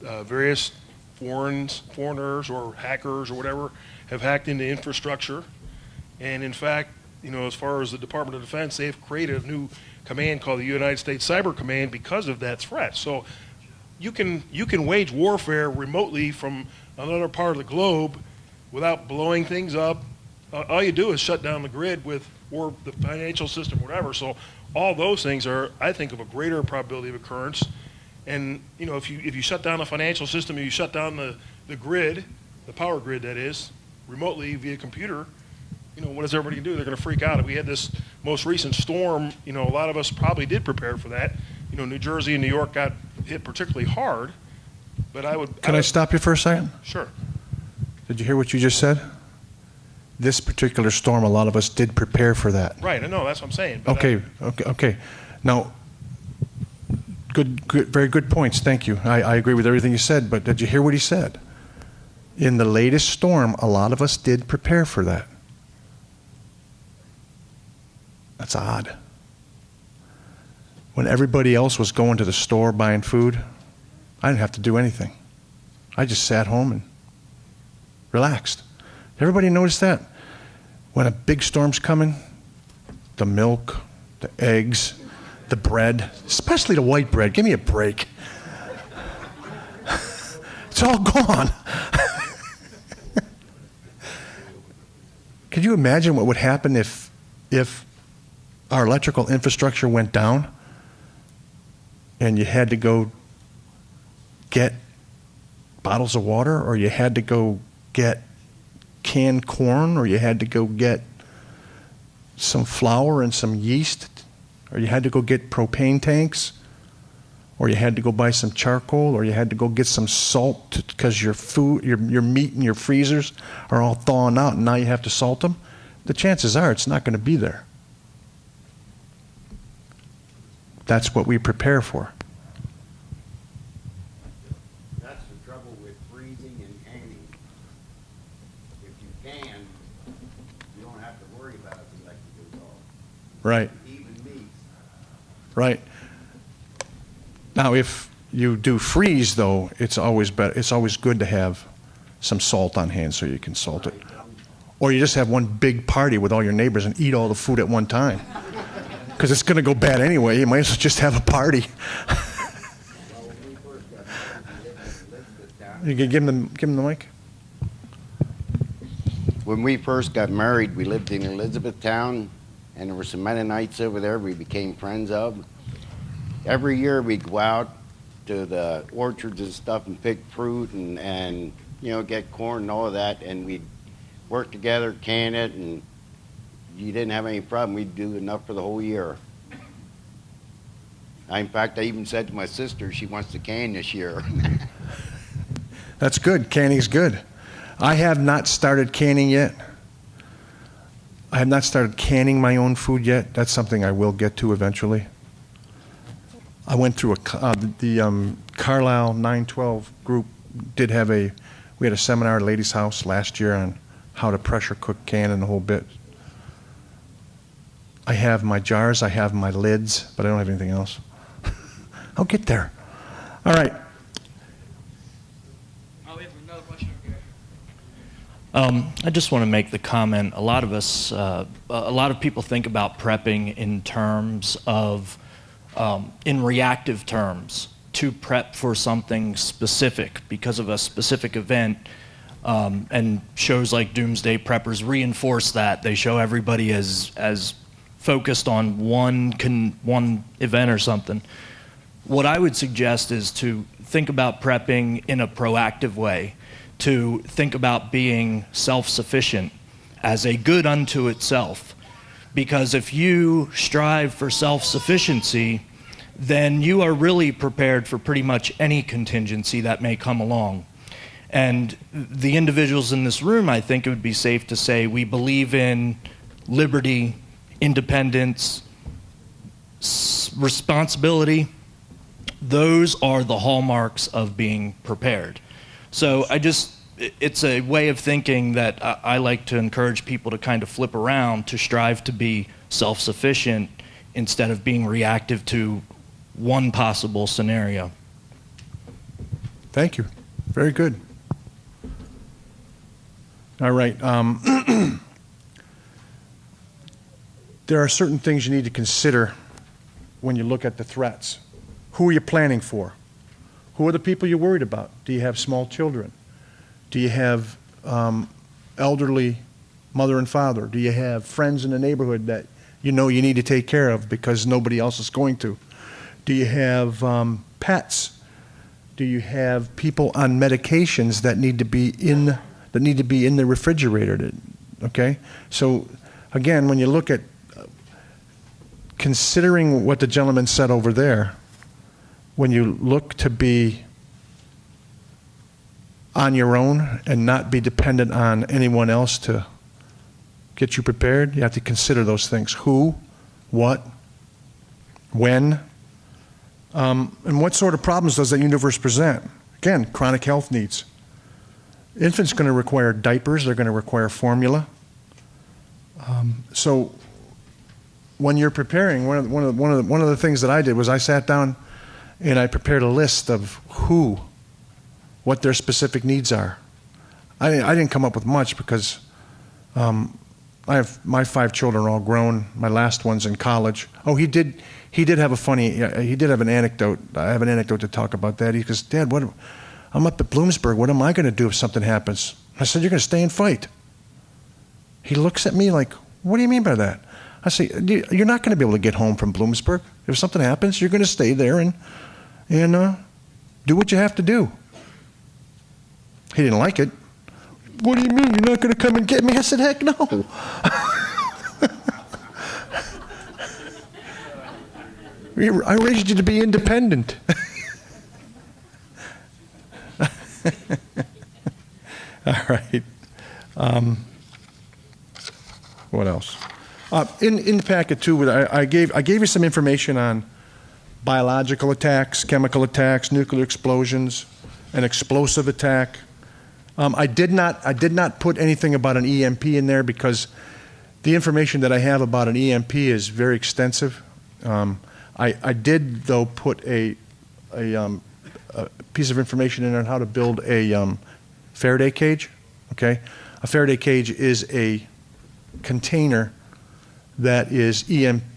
various foreigners or hackers or whatever have hacked into infrastructure. And in fact, as far as the Department of Defense, they've created a new command called the United States Cyber Command because of that threat. So you can wage warfare remotely from another part of the globe without blowing things up, all you do is shut down the grid or the financial system, whatever. So all those things are, I think, of a greater probability of occurrence. And if you shut down the financial system, you shut down the grid, the power grid that is, remotely via computer, what is everybody going to do? They're going to freak out. If we had this most recent storm, a lot of us probably did prepare for that. New Jersey and New York got hit particularly hard. But Can I stop you for a second? Sure. Did you hear what you just said? This particular storm, a lot of us did prepare for that. Right, I know, that's what I'm saying. Okay. Now, very good points. Thank you. I agree with everything you said, but did you hear what he said? In the latest storm, a lot of us did prepare for that. That's odd. When everybody else was going to the store buying food, I didn't have to do anything. I just sat home and relaxed. Everybody notice that? When a big storm's coming, the milk, the eggs, the bread, especially the white bread, give me a break. It's all gone. Could you imagine what would happen if our electrical infrastructure went down and you had to go get bottles of water, or you had to go get canned corn, or you had to go get some flour and some yeast, or you had to go get propane tanks, or you had to go buy some charcoal, or you had to go get some salt because your food, your meat in your freezers are all thawing out and now you have to salt them? The chances are it's not going to be there. That's what we prepare for. That's the trouble with freezing and canning. If you can, you don't have to worry about it the electric goes off. Right. Even meats. Right. Now, if you do freeze, though, it's always better. It's always good to have some salt on hand so you can salt it. Or you just have one big party with all your neighbors and eat all the food at one time. Because it's going to go bad anyway. You might as well just have a party. You can give him the mic. When we first got married, we lived in Elizabethtown, and there were some Mennonites over there we became friends of. Every year we'd go out to the orchards and stuff and pick fruit and get corn and all of that, and we'd work together, can it, and you didn't have any problem. We'd do enough for the whole year. In fact, I even said to my sister she wants to can this year. That's good. Canning's good. I have not started canning yet. I have not started canning my own food yet. That's something I will get to eventually. I went through the Carlisle 912 group we had a seminar at Ladies House last year on how to pressure cook, can, and the whole bit. I have my jars, I have my lids, but I don't have anything else. I'll get there. All right. Oh, we have another question over here. I just want to make the comment, a lot of us, a lot of people think about prepping in terms of, in reactive terms, to prep for something specific because of a specific event. And shows like Doomsday Preppers reinforce that. They show everybody as focused on one event or something. What I would suggest is to think about prepping in a proactive way, to think about being self-sufficient as a good unto itself. Because if you strive for self-sufficiency, then you are really prepared for pretty much any contingency that may come along. And the individuals in this room, I think it would be safe to say, we believe in liberty, independence, responsibility. Those are the hallmarks of being prepared. So it's a way of thinking that I like to encourage people to kind of flip around, to strive to be self-sufficient instead of being reactive to one possible scenario. Thank you. Very good. All right. There are certain things you need to consider when you look at the threats. Who are you planning for? Who are the people you're worried about? Do you have small children? Do you have elderly mother and father? Do you have friends in the neighborhood that you know you need to take care of because nobody else is going to? Do you have pets? Do you have people on medications that need to be in the refrigerator? Okay, so again, when you look at considering what the gentleman said over there, when you look to be on your own and not be dependent on anyone else to get you prepared, you have to consider those things: who, what, when, and what sort of problems does that universe present? Again, chronic health needs. Infants going to require diapers. They're going to require formula. So when you're preparing, one of the things that I did was I sat down and I prepared a list of what their specific needs are. I didn't come up with much because I have my 5 children are all grown. My last one's in college. Oh, he did have an anecdote. I have an anecdote to talk about that. He goes, Dad, I'm up at Bloomsburg. What am I going to do if something happens? I said, you're going to stay and fight. He looks at me like, what do you mean by that? I say, you're not going to be able to get home from Bloomsburg. If something happens, you're going to stay there and do what you have to do. He didn't like it. What do you mean? You're not going to come and get me? I said, heck no. I raised you to be independent. All right. What else? In the packet too, I gave you some information on biological attacks, chemical attacks, nuclear explosions, an explosive attack. I did not put anything about an EMP in there because the information that I have about an EMP is very extensive. I did though put a piece of information in on how to build a Faraday cage. Okay, a Faraday cage is a container that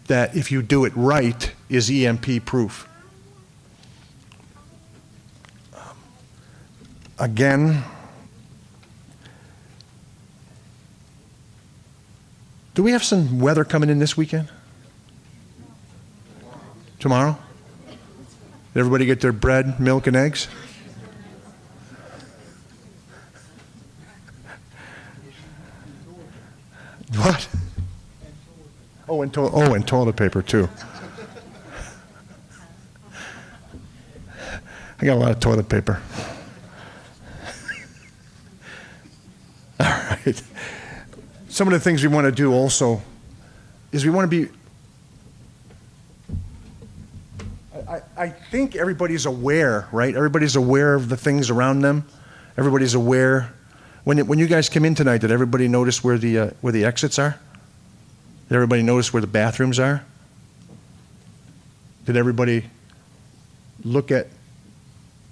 that if you do it right is EMP proof. Again, do we have some weather coming in this weekend? Tomorrow? Did everybody get their bread, milk, and eggs? What? And toilet paper too. I got a lot of toilet paper. All right. Some of the things we want to do also is we want to be. I think everybody's aware, right? Everybody's aware of the things around them. Everybody's aware. When you guys came in tonight, did everybody notice where the exits are? Did everybody notice where the bathrooms are? Did everybody look at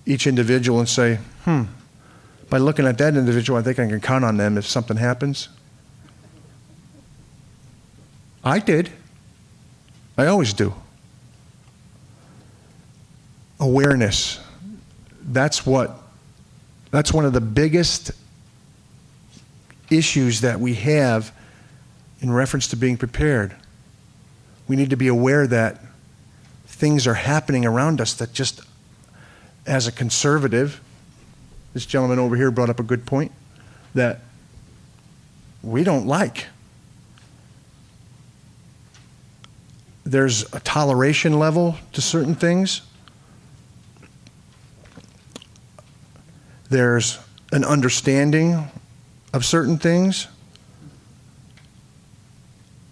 each individual and say, by looking at that individual, I think I can count on them if something happens? I did. I always do. Awareness. That's one of the biggest issues that we have in reference to being prepared. We need to be aware that things are happening around us that just, as a conservative, this gentleman over here brought up a good point, that we don't like. There's a toleration level to certain things. There's an understanding of certain things.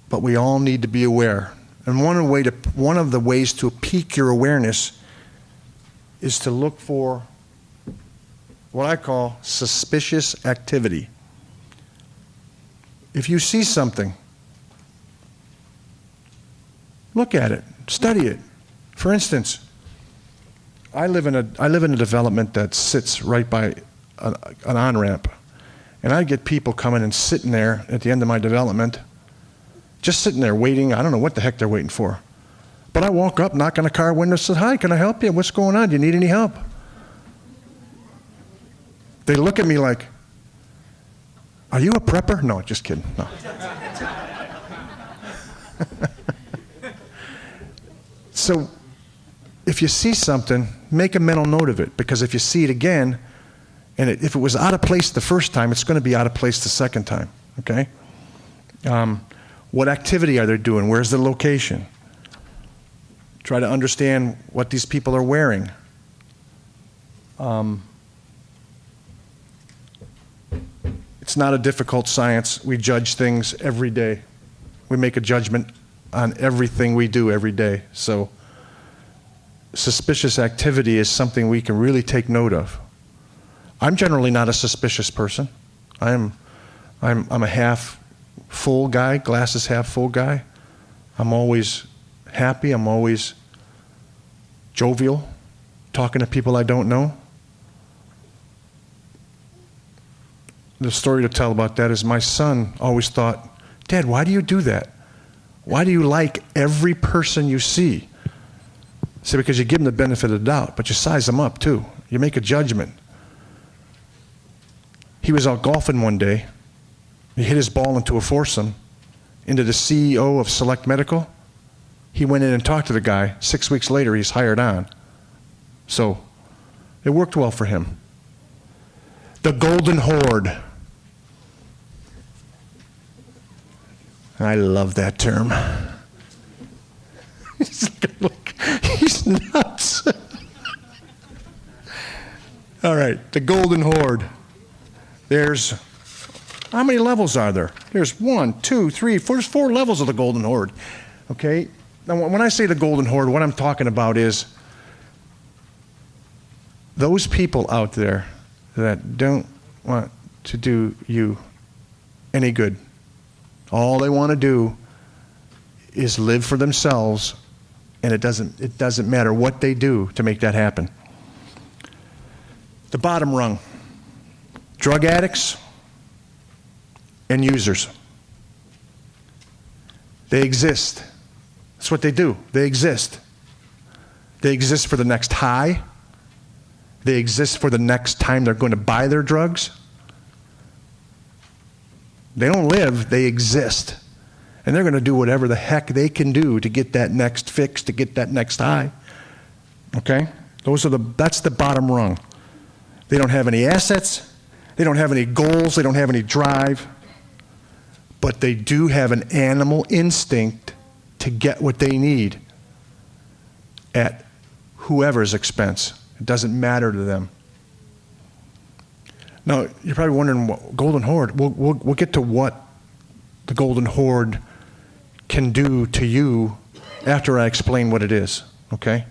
But we all need to be aware. And one of the ways to pique your awareness is to look for what I call suspicious activity. If you see something, look at it, study it. For instance, I live in a development that sits right by an on-ramp, and I get people coming and sitting there at the end of my development, just sitting there waiting. I don't know what the heck they're waiting for. But I walk up, knock on the car window, say, hi, can I help you? What's going on? Do you need any help? They look at me like, Are you a prepper? No, just kidding. No. So if you see something, make a mental note of it, because if you see it again, and if it was out of place the first time, it's going to be out of place the second time, okay? What activity are they doing? Where's the location? Try to understand what these people are wearing. It's not a difficult science. We judge things every day. We make a judgment on everything we do every day. So suspicious activity is something we can really take note of. I'm generally not a suspicious person. I'm a half full guy, glasses half full guy. I'm always happy. I'm always jovial, talking to people I don't know. The story to tell about that is my son always thought, Dad, why do you do that? Why do you like every person you see? I said, because you give them the benefit of the doubt, but you size them up too. You make a judgment. He was out golfing one day. He hit his ball into a foursome, into the CEO of Select Medical. He went in and talked to the guy. 6 weeks later, he's hired on. So it worked well for him. The Golden Horde. I love that term. He's nuts. All right, the Golden Horde. There's, how many levels are there? There's 1, 2, 3, 4, there's 4 levels of the Golden Horde. Okay? Now, when I say the Golden Horde, what I'm talking about is those people out there that don't want to do you any good. All they want to do is live for themselves, and it doesn't matter what they do to make that happen. The bottom rung, drug addicts and users. They exist. That's what they do. They exist. They exist for the next high. They exist for the next time they're going to buy their drugs. They don't live, they exist. And they're going to do whatever the heck they can do to get that next fix, to get that next high. Okay? That's the bottom rung. They don't have any assets. They don't have any goals. They don't have any drive. But they do have an animal instinct to get what they need at whoever's expense. It doesn't matter to them. Now, you're probably wondering, what Golden Horde, we'll get to what the Golden Horde can do to you after I explain what it is, okay?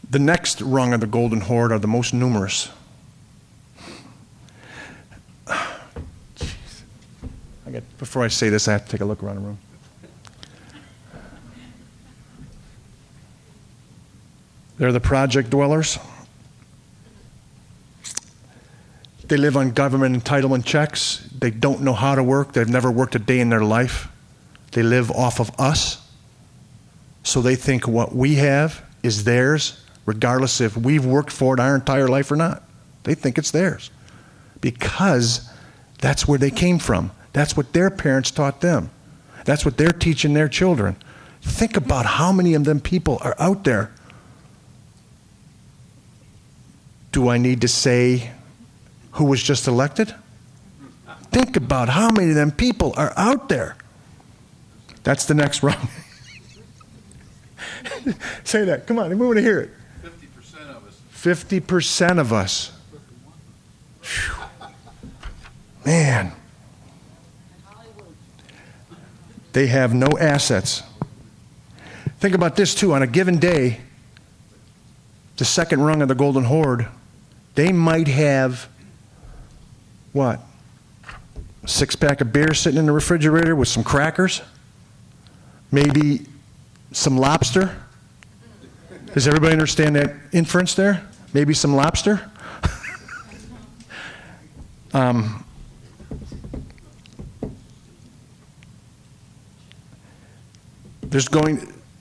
The next rung of the Golden Horde are the most numerous. Before I say this, I have to take a look around the room. They're the project dwellers. They live on government entitlement checks. They don't know how to work. They've never worked a day in their life. They live off of us. So they think what we have is theirs, regardless if we've worked for it our entire life or not. They think it's theirs because that's where they came from. That's what their parents taught them. That's what they're teaching their children. Think about how many of them people are out there. Do I need to say who was just elected? Think about how many of them people are out there. That's the next rung. Say that. Come on, we want to hear it. 50% of us. 50% of us. Whew. Man. They have no assets. Think about this too. On a given day, the second rung of the Golden Horde, they might have, what, a 6-pack of beer sitting in the refrigerator with some crackers, maybe some lobster. Does everybody understand that inference there? Maybe some lobster?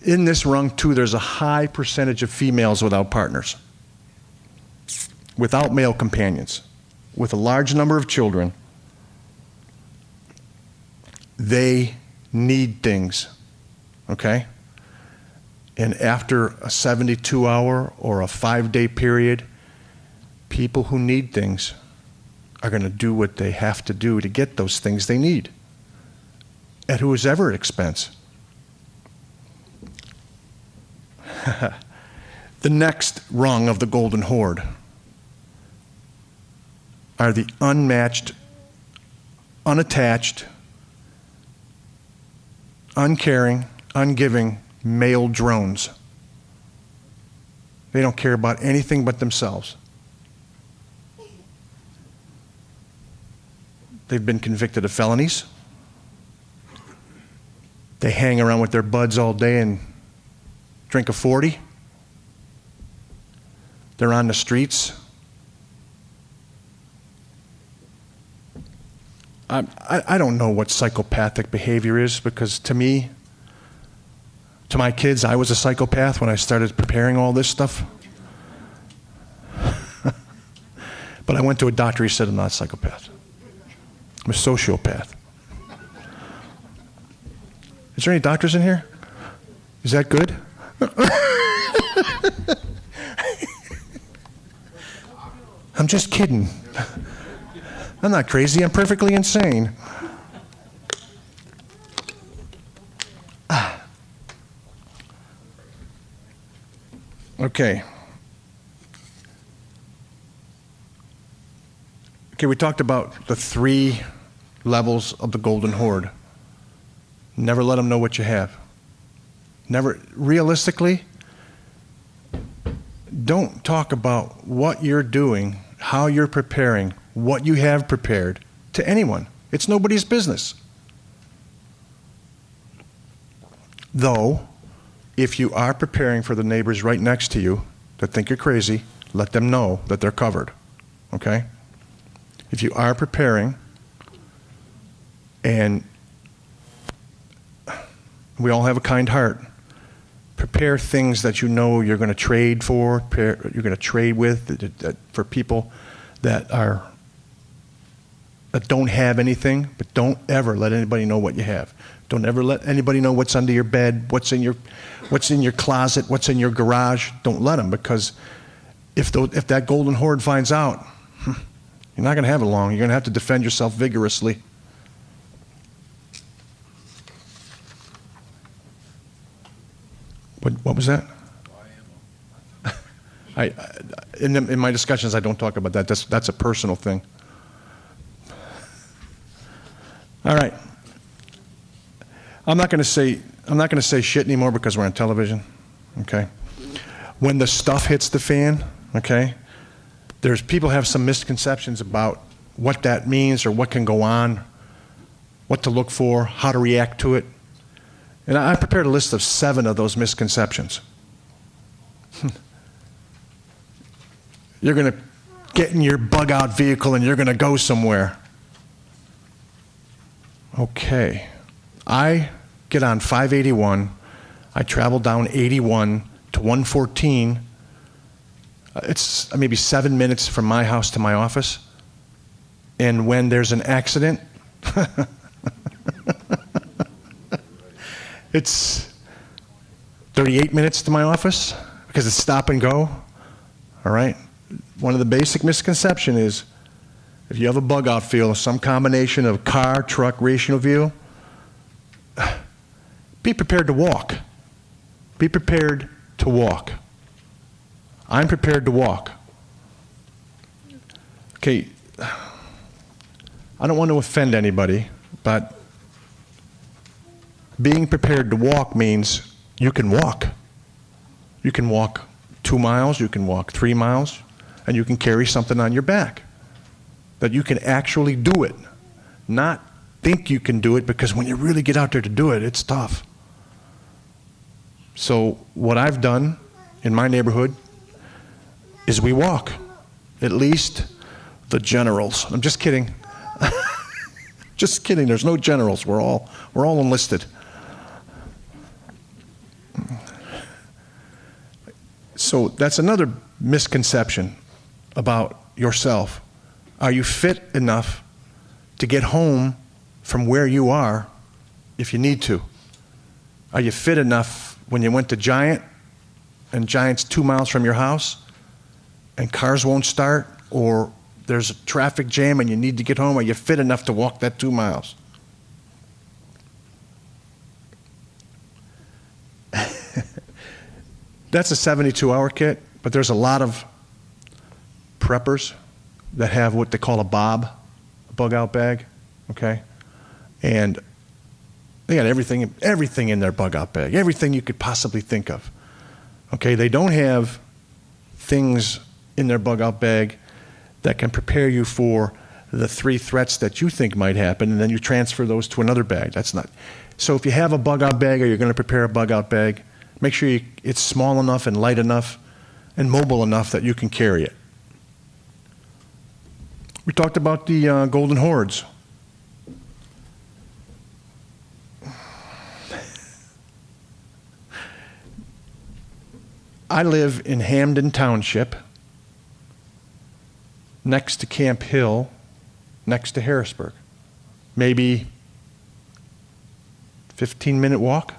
In this rung too, there's a high percentage of females without partners, without male companions. with a large number of children, they need things, okay? And after a 72-hour or a 5-day period, people who need things are going to do what they have to do to get those things they need at whoever expense. The next rung of the golden horde are the unmatched, unattached, uncaring, ungiving male drones. They don't care about anything but themselves. They've been convicted of felonies. They hang around with their buds all day and drink a 40. They're on the streets. I don't know what psychopathic behavior is, because to me, to my kids, I was a psychopath when I started preparing all this stuff. But I went to a doctor, he said I'm not a psychopath. I'm a sociopath. Is there any doctors in here? Is that good? I'm just kidding. I'm not crazy, I'm perfectly insane. Okay. Okay, we talked about the 3 levels of the golden horde. Never let them know what you have. Never, realistically, don't talk about what you're doing, how you're preparing, what you have prepared to anyone. It's nobody's business. Though, if you are preparing for the neighbors right next to you that think you're crazy, let them know that they're covered, okay? If you are preparing, and we all have a kind heart, prepare things that you know you're going to trade for, you're going to trade with, for people that don't have anything, but don't ever let anybody know what you have. Don't ever let anybody know what's under your bed, what's in your closet, what's in your garage. Don't let them, because if that golden horde finds out, you're not going to have it long. You're going to have to defend yourself vigorously. What was that? In my discussions, I don't talk about that. That's a personal thing. All right. I'm not going to say shit anymore because we're on television. Okay. When the stuff hits the fan, okay, people have some misconceptions about what that means or what can go on, what to look for, how to react to it. And I prepared a list of 7 of those misconceptions. You're going to get in your bug-out vehicle and you're going to go somewhere. Okay. I get on 581. I travel down 81 to 114. It's maybe 7 minutes from my house to my office. And when there's an accident, it's 38 minutes to my office because it's stop and go. All right? One of the basic misconceptions is if you have a bug-out field, some combination of car, truck, racial vehicle, be prepared to walk. Be prepared to walk. I'm prepared to walk. Okay, I don't want to offend anybody, but being prepared to walk means you can walk. You can walk 2 miles, you can walk 3 miles, and you can carry something on your back. That you can actually do it. Not think you can do it, because when you really get out there to do it, it's tough. So what I've done in my neighborhood is we walk. At least the generals. I'm just kidding. Just kidding. There's no generals. We're all enlisted. So that's another misconception about yourself. Are you fit enough to get home from where you are if you need to? Are you fit enough when you went to Giant and Giant's 2 miles from your house and cars won't start, or there's a traffic jam and you need to get home? Are you fit enough to walk that 2 miles? That's a 72-hour kit, but there's a lot of preppers that have what they call a bob, a bug-out bag, okay? And they got everything in their bug-out bag, everything you could possibly think of, okay? They don't have things in their bug-out bag that can prepare you for the 3 threats that you think might happen, and then you transfer those to another bag. That's not. So if you have a bug-out bag or you're going to prepare a bug-out bag, make sure it's small enough and light enough and mobile enough that you can carry it. We talked about the golden hordes. I live in Hamden Township, next to Camp Hill, next to Harrisburg. Maybe 15-minute walk.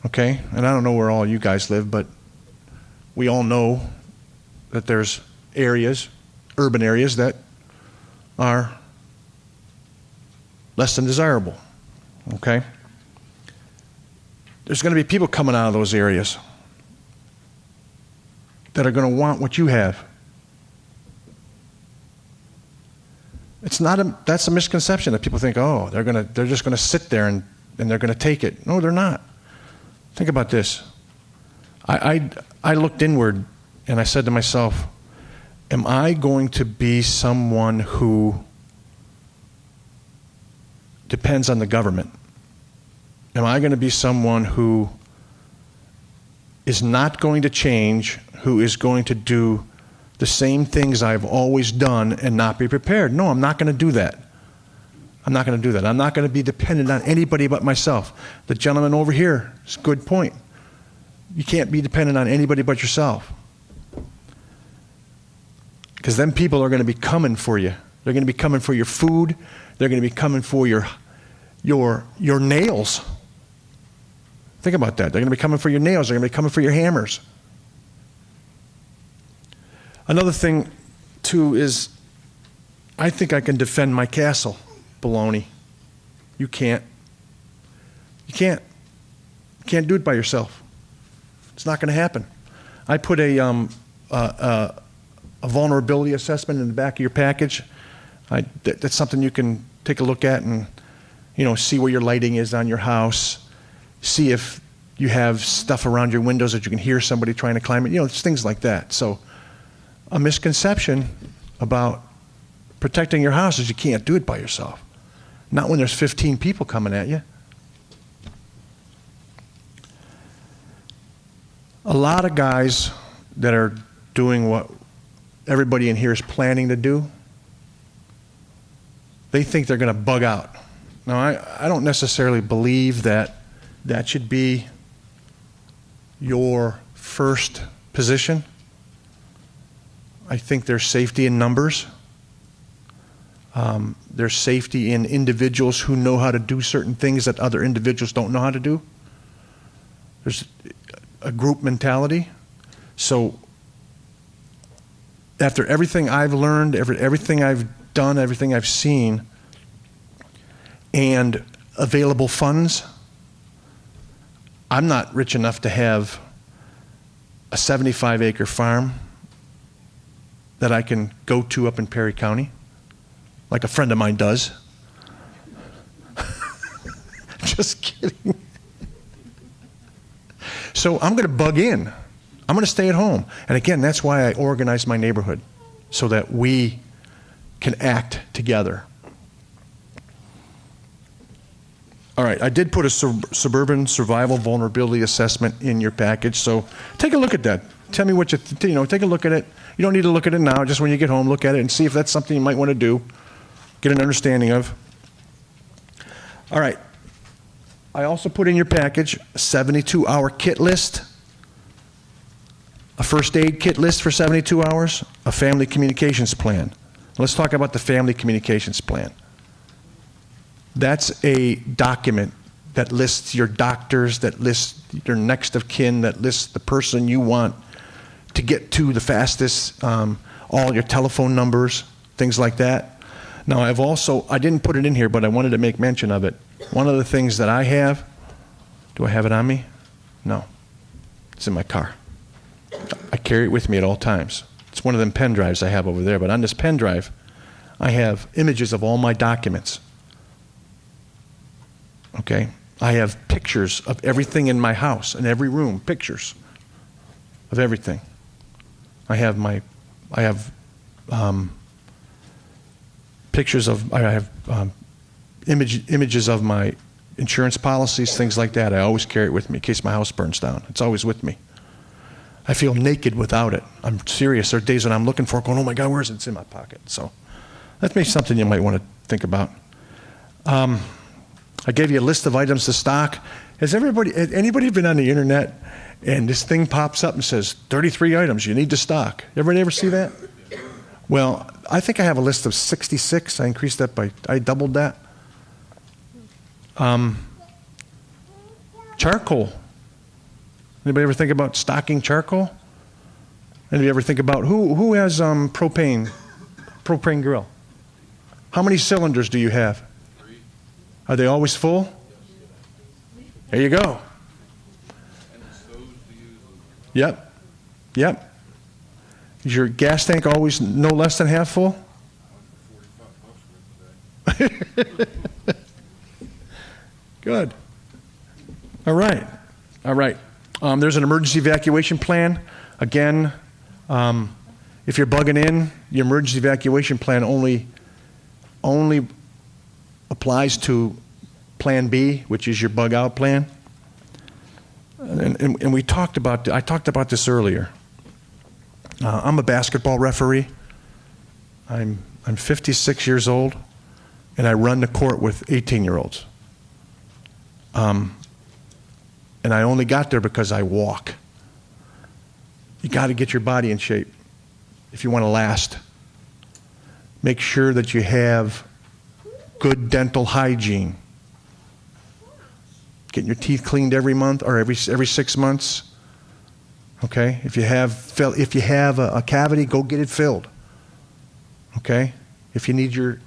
Okay? And I don't know where all you guys live, but we all know that there's areas, urban areas, that are less than desirable. Okay? There's going to be people coming out of those areas that are going to want what you have. That's a misconception that people think, oh, they're just going to sit there and they're going to take it. No, they're not. Think about this. I looked inward and I said to myself, am I going to be someone who depends on the government? Am I going to be someone who is not going to change, who is going to do the same things I've always done and not be prepared? No, I'm not going to do that. I'm not going to do that. I'm not going to be dependent on anybody but myself. The gentleman over here, it's a good point. You can't be dependent on anybody but yourself. Because then people are going to be coming for you. They're going to be coming for your food. They're going to be coming for your nails. Think about that. They're going to be coming for your nails. They're going to be coming for your hammers. Another thing, too, is I think I can defend my castle. Baloney. You can't. You can't. You can't do it by yourself. It's not going to happen. I put a vulnerability assessment in the back of your package. That's something you can take a look at and, see where your lighting is on your house. See if you have stuff around your windows that you can hear somebody trying to climb it. It's things like that. So a misconception about protecting your house is you can't do it by yourself. Not when there's 15 people coming at you. A lot of guys that are doing what everybody in here is planning to do, they think they're going to bug out. Now, I don't necessarily believe that should be your first position. I think there's safety in numbers. There's safety in individuals who know how to do certain things that other individuals don't know how to do. There's a group mentality. So after everything I've learned, everything I've done, everything I've seen, and available funds, I'm not rich enough to have a 75-acre farm that I can go to up in Perry County, like a friend of mine does. Just kidding. So I'm going to bug in. I'm going to stay at home. And again, that's why I organized my neighborhood, so that we can act together. All right, I did put a suburban survival vulnerability assessment in your package, so take a look at that. Tell me what take a look at it. You don't need to look at it now, just when you get home, look at it and see if that's something you might want to do, get an understanding of. All right, I also put in your package a 72-hour kit list, a first aid kit list for 72 hours, a family communications plan. Let's talk about the family communications plan. That's a document that lists your doctors, that lists your next of kin, that lists the person you want to get to the fastest, all your telephone numbers, things like that. Now, I didn't put it in here, but I wanted to make mention of it. One of the things that I have, do I have it on me? No. It's in my car. I carry it with me at all times. It's one of them pen drives I have over there, but on this pen drive, I have images of all my documents. Okay? I have pictures of everything in my house, in every room, pictures of everything. I have pictures of, I have images of my insurance policies, things like that. I always carry it with me in case my house burns down. It's always with me. I feel naked without it. I'm serious. There are days when I'm looking for it, going, oh my God, where is it? It's in my pocket. So that may be something you might want to think about. I gave you a list of items to stock. Has anybody been on the internet and this thing pops up and says 33 items you need to stock? Everybody ever see that? Well, I think I have a list of 66. I increased that I doubled that. Charcoal. Anybody ever think about stocking charcoal? Anybody ever think about who has propane grill? How many cylinders do you have? Are they always full? There you go. Yep. Yep. Is your gas tank always no less than half full? Good. All right. All right. There's an emergency evacuation plan. Again, if you're bugging in, the emergency evacuation plan only applies to Plan B, which is your bug out plan. And I talked about this earlier. I'm a basketball referee. I'm 56 years old, and I run the court with 18-year-olds. And I only got there because I walk. You got to get your body in shape if you want to last. Make sure that you have good dental hygiene. Getting your teeth cleaned every month or every 6 months. Okay? If you have a cavity, go get it filled. Okay? If you need your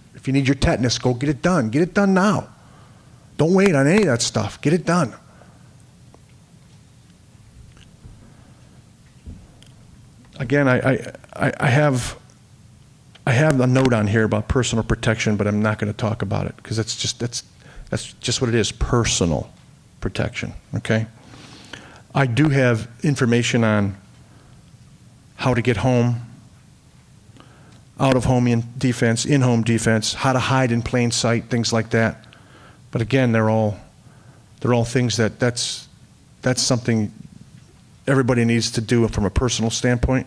tetanus, go get it done. Get it done now. Don't wait on any of that stuff. Get it done. Again, I have a note on here about personal protection, but I'm not going to talk about it because that's just what it is, personal protection. Okay. I do have information on how to get home, out of home defense, in home defense, how to hide in plain sight, things like that. But again, they're all things that's something everybody needs to do from a personal standpoint.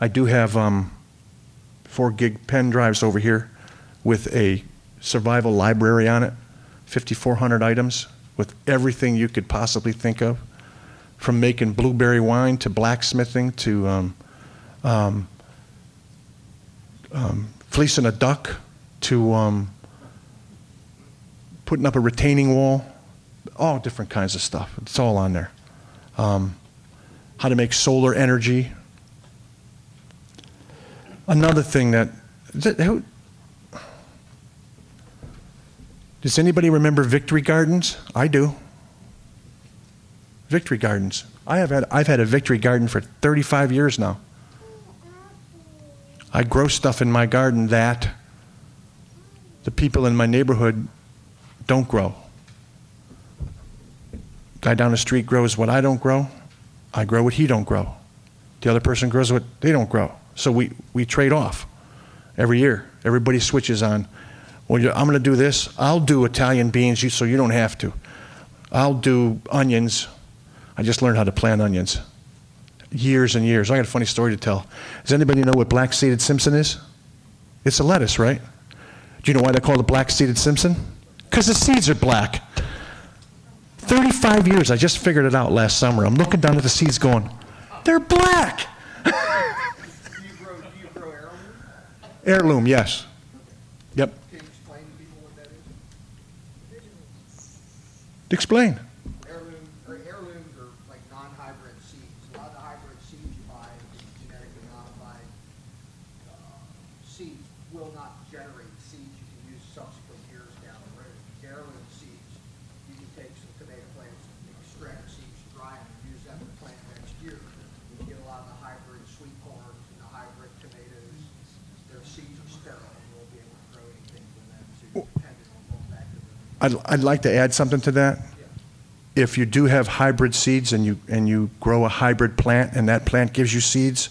I do have 4 gig pen drives over here with a survival library on it, 5,400 items with everything you could possibly think of, from making blueberry wine to blacksmithing to fleecing a duck to putting up a retaining wall, all different kinds of stuff. It's all on there. How to make solar energy. Another thing does anybody remember Victory Gardens? I do. Victory Gardens. I've had a Victory Garden for 35 years now. I grow stuff in my garden that the people in my neighborhood don't grow. Guy down the street grows what I don't grow. I grow what he don't grow. The other person grows what they don't grow. So we trade off every year. Everybody switches on. Well, I'm going to do this. I'll do Italian beans so you don't have to. I'll do onions. I just learned how to plant onions. Years and years. I got a funny story to tell. Does anybody know what black-seeded Simpson is? It's a lettuce, right? Do you know why they call it black-seeded Simpson? Because the seeds are black. 35 years. I just figured it out last summer. I'm looking down at the seeds going, they're black. Heirloom, yes. Yep. Can you explain to people what that is? Explain. Heirlooms are like non-hybrid seeds. A lot of the hybrid seeds you buy, genetically modified seeds, will not generate seeds you can use subsequent years down the road. Heirloom seeds, you can take some tomato plants, extract seeds, dry them, and use them to plant next year. You get a lot of the hybrid sweet corns and the hybrid tomatoes. Their seeds are sterile, and you won't be able to grow anything from them, so you're dependent on going back to them. I'd like to add something to that. If you do have hybrid seeds and you grow a hybrid plant and that plant gives you seeds,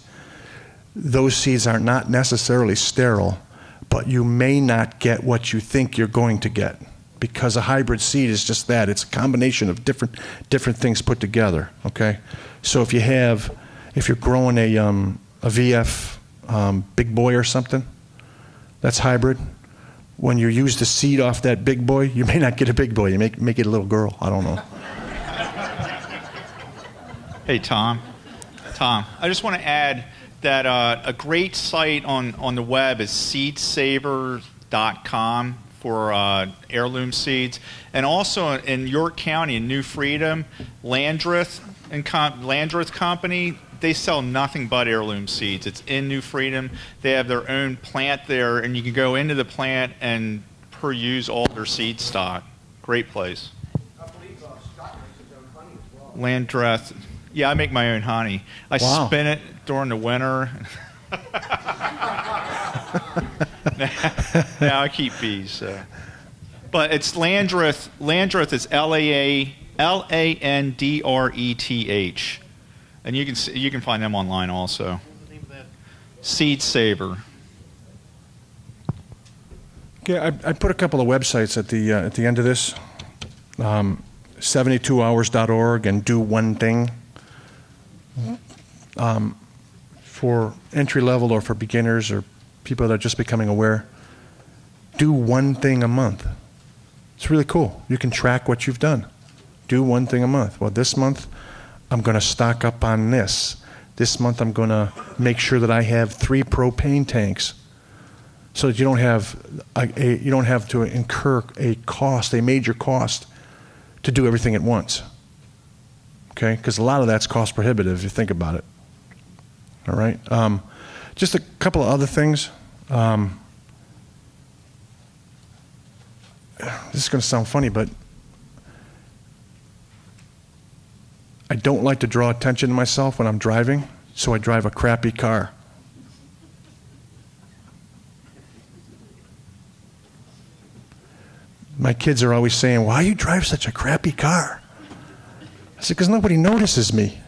those seeds are not necessarily sterile, but you may not get what you think you're going to get, because a hybrid seed is just that. It's a combination of different things put together. Okay, so if you're growing a VF big boy or something, that's hybrid. When you use the seed off that big boy, you may not get a big boy. You make it a little girl. I don't know. Hey, Tom, I just want to add that a great site on the web is seedsaver.com for heirloom seeds. And also in York County, in New Freedom, Landreth Company, they sell nothing but heirloom seeds. It's in New Freedom. They have their own plant there, and you can go into the plant and peruse all their seed stock. Great place. I believe Scott makes his own honey as well. Landreth. Yeah, I make my own honey. I spin it during the winter. Now I keep bees. So. But it's Landreth. Landreth is Landreth. And you can find them online also. Seed Saver. Okay, I put a couple of websites at the end of this. 72hours.org and Do One Thing. For entry level or for beginners or people that are just becoming aware, do one thing a month. It's really cool. You can track what you've done. Do one thing a month. Well, this month I'm going to stock up on this. This month I'm going to make sure that I have 3 propane tanks, so that you don't have to incur a major cost to do everything at once. Okay, because a lot of that's cost prohibitive if you think about it. All right. Just a couple of other things. This is going to sound funny, but I don't like to draw attention to myself when I'm driving, so I drive a crappy car. My kids are always saying, "Why you drive such a crappy car?" I said, "Because nobody notices me."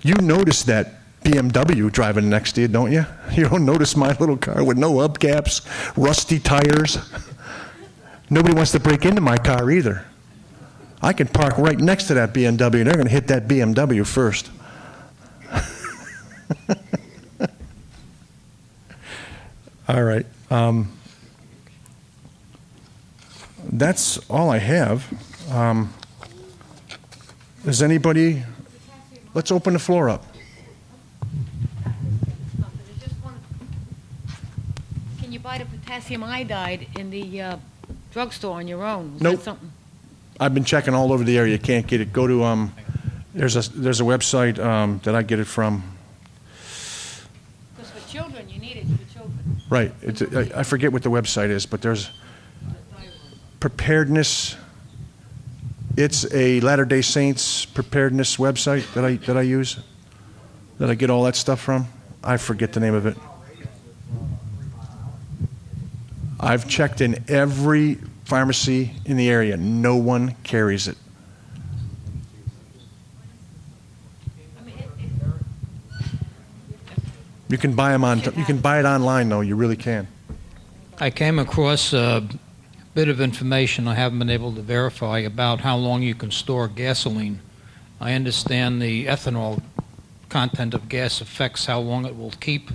You notice that BMW driving next to you, don't you? You don't notice my little car with no hubcaps, rusty tires. Nobody wants to break into my car either. I can park right next to that BMW, and they're going to hit that BMW first. All right. That's all I have. Does anybody... Let's open the floor up. Can you buy the potassium iodide in the drugstore on your own? Is Nope. that something? I've been checking all over the area. You can't get it. Go to there's a website that I get it from. Because for children, you need it for children. Right. I forget what the website is, but there's preparedness. It's a Latter-day Saints preparedness website that I use, that I get all that stuff from. I forget the name of it. I've checked in every pharmacy in the area. No one carries it. You can buy them you can buy it online though. You really can. I came across a bit of information I haven't been able to verify about how long you can store gasoline. I understand the ethanol content of gas affects how long it will keep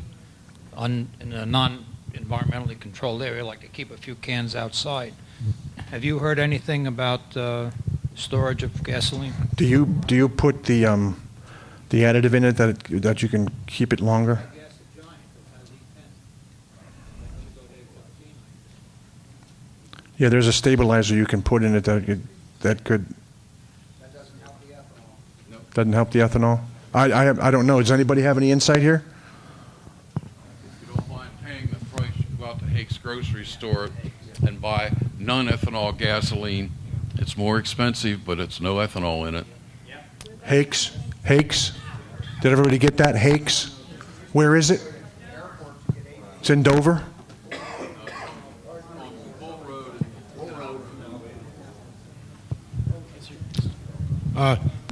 in a non-environmentally controlled area, like to keep a few cans outside. Have you heard anything about storage of gasoline? Do you put the additive in it that you can keep it longer? Yeah, there's a stabilizer you can put in it that could. That doesn't help the ethanol. Doesn't help the ethanol. I don't know. Does anybody have any insight here? If you don't mind paying the price, you go out to Hake's grocery store and buy non-ethanol gasoline. It's more expensive, but it's no ethanol in it. Hake's. Did everybody get that? Hake's. Where is it? It's in Dover.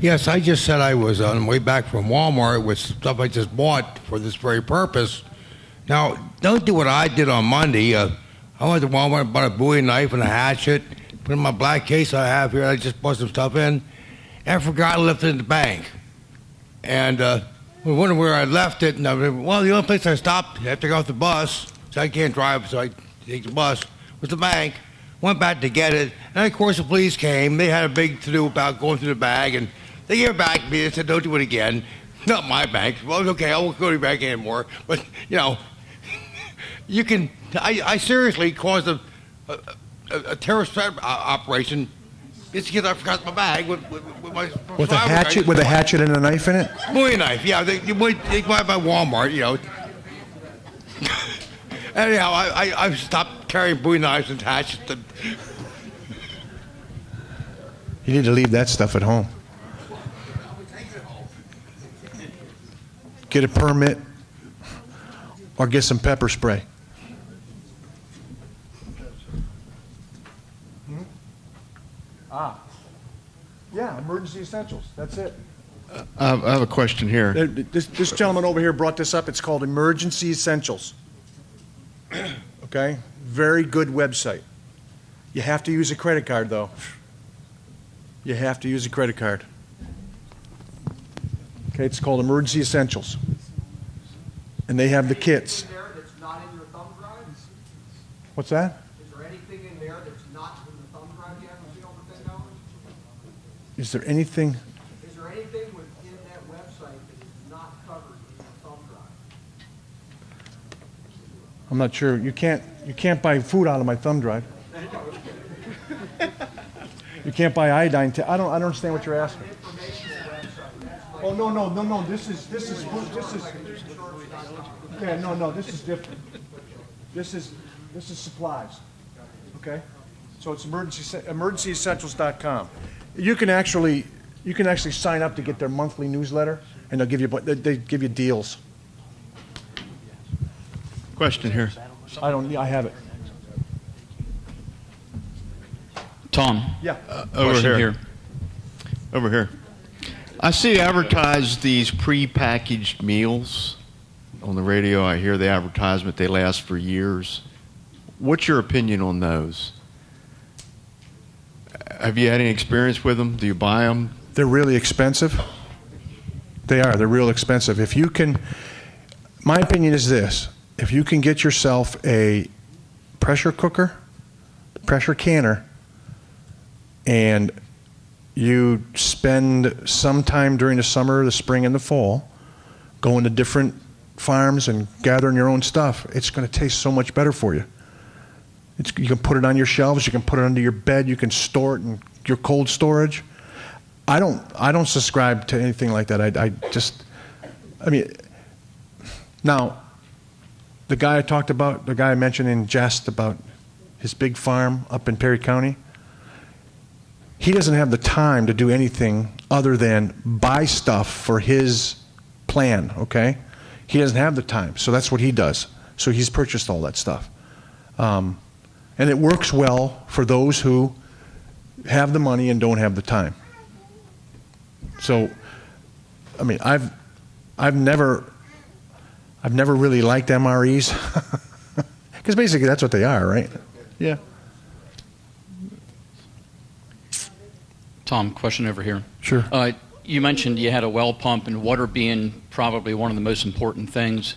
Yes, I just said I was on the way back from Walmart with stuff I just bought for this very purpose. Now, don't do what I did on Monday. I went to Walmart and bought a Bowie knife and a hatchet, put in my black case I have here. I just bought some stuff in, and I forgot I left it in the bank. And we wondered where I left it. And I went, well, the only place I stopped after I got off the bus, so I can't drive, so I take the bus, was the bank. Went back to get it, and of course the police came. They had a big to-do about going through the bag, and they gave it back to me. They said, don't do it again. Not my bank. Well, okay, I won't go to your bank anymore. But, you know, you can, I seriously caused a terrorist operation just because I forgot my bag with my... With a hatchet? With a hatchet and a knife in it? Bowie knife, yeah. They buy by Walmart, you know. Anyhow, I've stopped carrying Bowie knives and hatchets. You need to leave that stuff at home. Get a permit or get some pepper spray. Yeah, emergency essentials. That's it. I have a question here. This gentleman over here brought this up. It's called Emergency Essentials. Okay? Very good website. You have to use a credit card, though. You have to use a credit card. Okay, it's called Emergency Essentials. And they have the kits. There that's not in your thumb drive? What's that? Is there anything in there that's not in the thumb drive you haven't seen over $10? Is there anything? Is there anything within that website that is not covered in your thumb drive? I'm not sure. You can't buy food out of my thumb drive. You can't buy iodine. I don't understand what you're asking. Oh no. This is. Yeah, no. This is different. This is supplies. Okay, so it's emergencyessentials.com. You can actually sign up to get their monthly newsletter, and they give you deals. Question here. I have it. Tom. Yeah. Over here. Over here. I see advertised these pre-packaged meals on the radio. I hear the advertisement. They last for years. What's your opinion on those? Have you had any experience with them? Do you buy them? They're really expensive. They are. They're real expensive. If you can, my opinion is this. If you can get yourself a pressure cooker, pressure canner, and you spend some time during the summer, the spring, and the fall going to different farms and gathering your own stuff, it's going to taste so much better for you. You can put it on your shelves. You can put it under your bed. You can store it in your cold storage. I don't subscribe to anything like that. I mean, now, the guy I talked about, the guy I mentioned in jest about his big farm up in Perry County, he doesn't have the time to do anything other than buy stuff for his plan, okay? He doesn't have the time, so that's what he does. So he's purchased all that stuff. And it works well for those who have the money and don't have the time. So, I mean, I've never really liked MREs because basically that's what they are, right? Yeah. Tom, question over here. Sure. You mentioned you had a well pump, and water being probably one of the most important things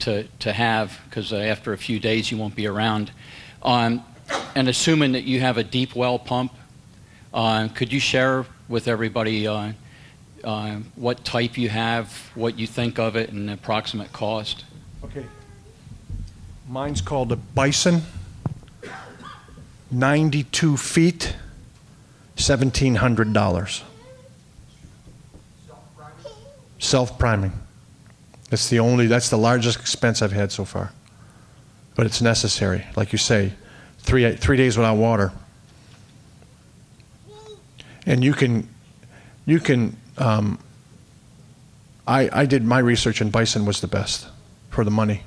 to have, because after a few days you won't be around. And assuming that you have a deep well pump, could you share with everybody what type you have, what you think of it, and the approximate cost? Okay. Mine's called a Bison. 92 feet, $1,700. Self-priming. That's the largest expense I've had so far. But it's necessary. Like you say, 3 days without water. And I did my research, and Bison was the best for the money.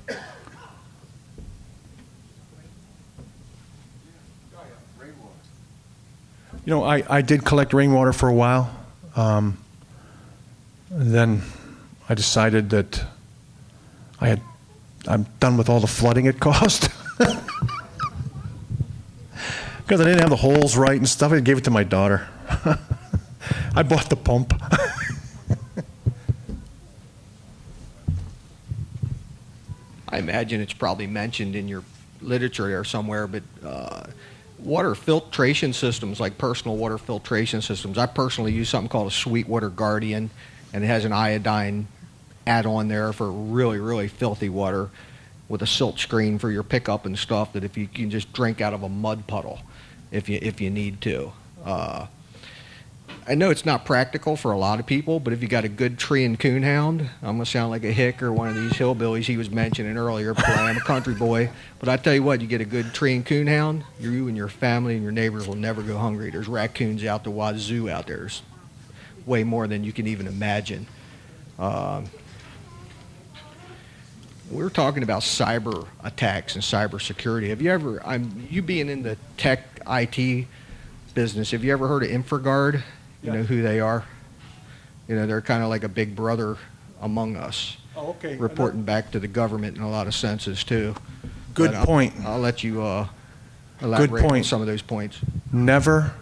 You know, I did collect rainwater for a while. Then I decided that I'm done with all the flooding it caused. Because I didn't have the holes right and stuff. I gave it to my daughter. I bought the pump. I imagine it's probably mentioned in your literature or somewhere, but water filtration systems, like personal water filtration systems. I personally use something called a Sweetwater Guardian, and it has an iodine add-on there for really, really filthy water with a silt screen for your pickup and stuff, that if you can just drink out of a mud puddle if you need to. I know it's not practical for a lot of people, but if you got a good tree and coonhound, I'm going to sound like a hick or one of these hillbillies he was mentioning earlier, but I am a country boy. But I tell you what, you get a good tree and coonhound, you and your family and your neighbors will never go hungry. There's raccoons out the wazoo out there. There's way more than you can even imagine. We were talking about cyber attacks and cyber security. Have you ever, you being in the tech IT business, have you ever heard of InfraGard? You know who they are? You know, they're kind of like a big brother among us. Oh, okay. Reporting back to the government in a lot of senses, too. Good point. I'll let you elaborate on some of those points. Never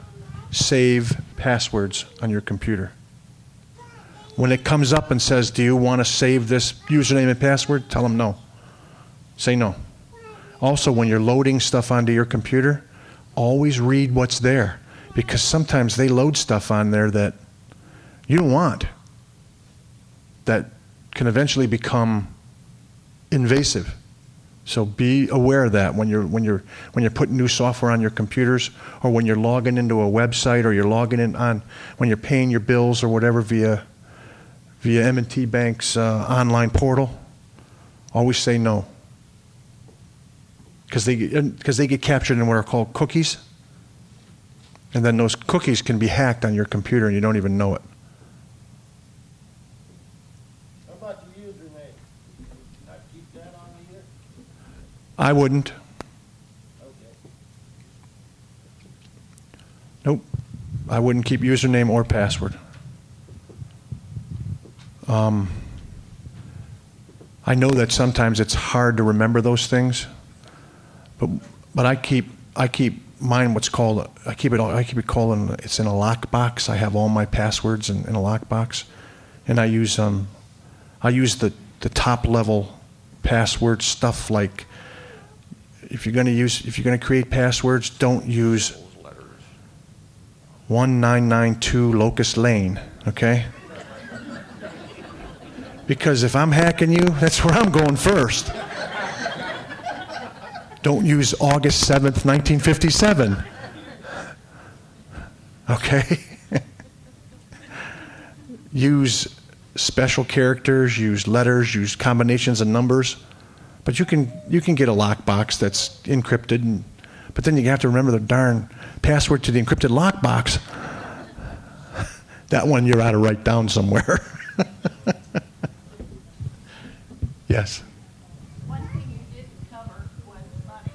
save passwords on your computer. When it comes up and says, do you want to save this username and password? Tell them no. Say no. Also, when you're loading stuff onto your computer, always read what's there. Because sometimes they load stuff on there that you don't want, that can eventually become invasive. So be aware of that when you're putting new software on your computers, or when you're logging into a website, or you're logging in on when you're paying your bills or whatever via M&T Bank's online portal. Always say no, because they get captured in what are called cookies. And then those cookies can be hacked on your computer and you don't even know it. How about the username? Not keep that on here? I wouldn't. Okay. Nope. I wouldn't keep username or password. I know that sometimes it's hard to remember those things, but I keep mine I keep it called it's in a lockbox. I have all my passwords in a lockbox, and I use the top level password stuff. Like if you're going to create passwords, don't use 1992 Locust Lane, okay? Because if I'm hacking you, that's where I'm going first. Don't use August 7th, 1957. Okay? Use special characters, use letters, use combinations of numbers. But you can get a lockbox that's encrypted, but then you have to remember the darn password to the encrypted lockbox. That one you're out to write down somewhere. Yes. One thing you didn't cover was money.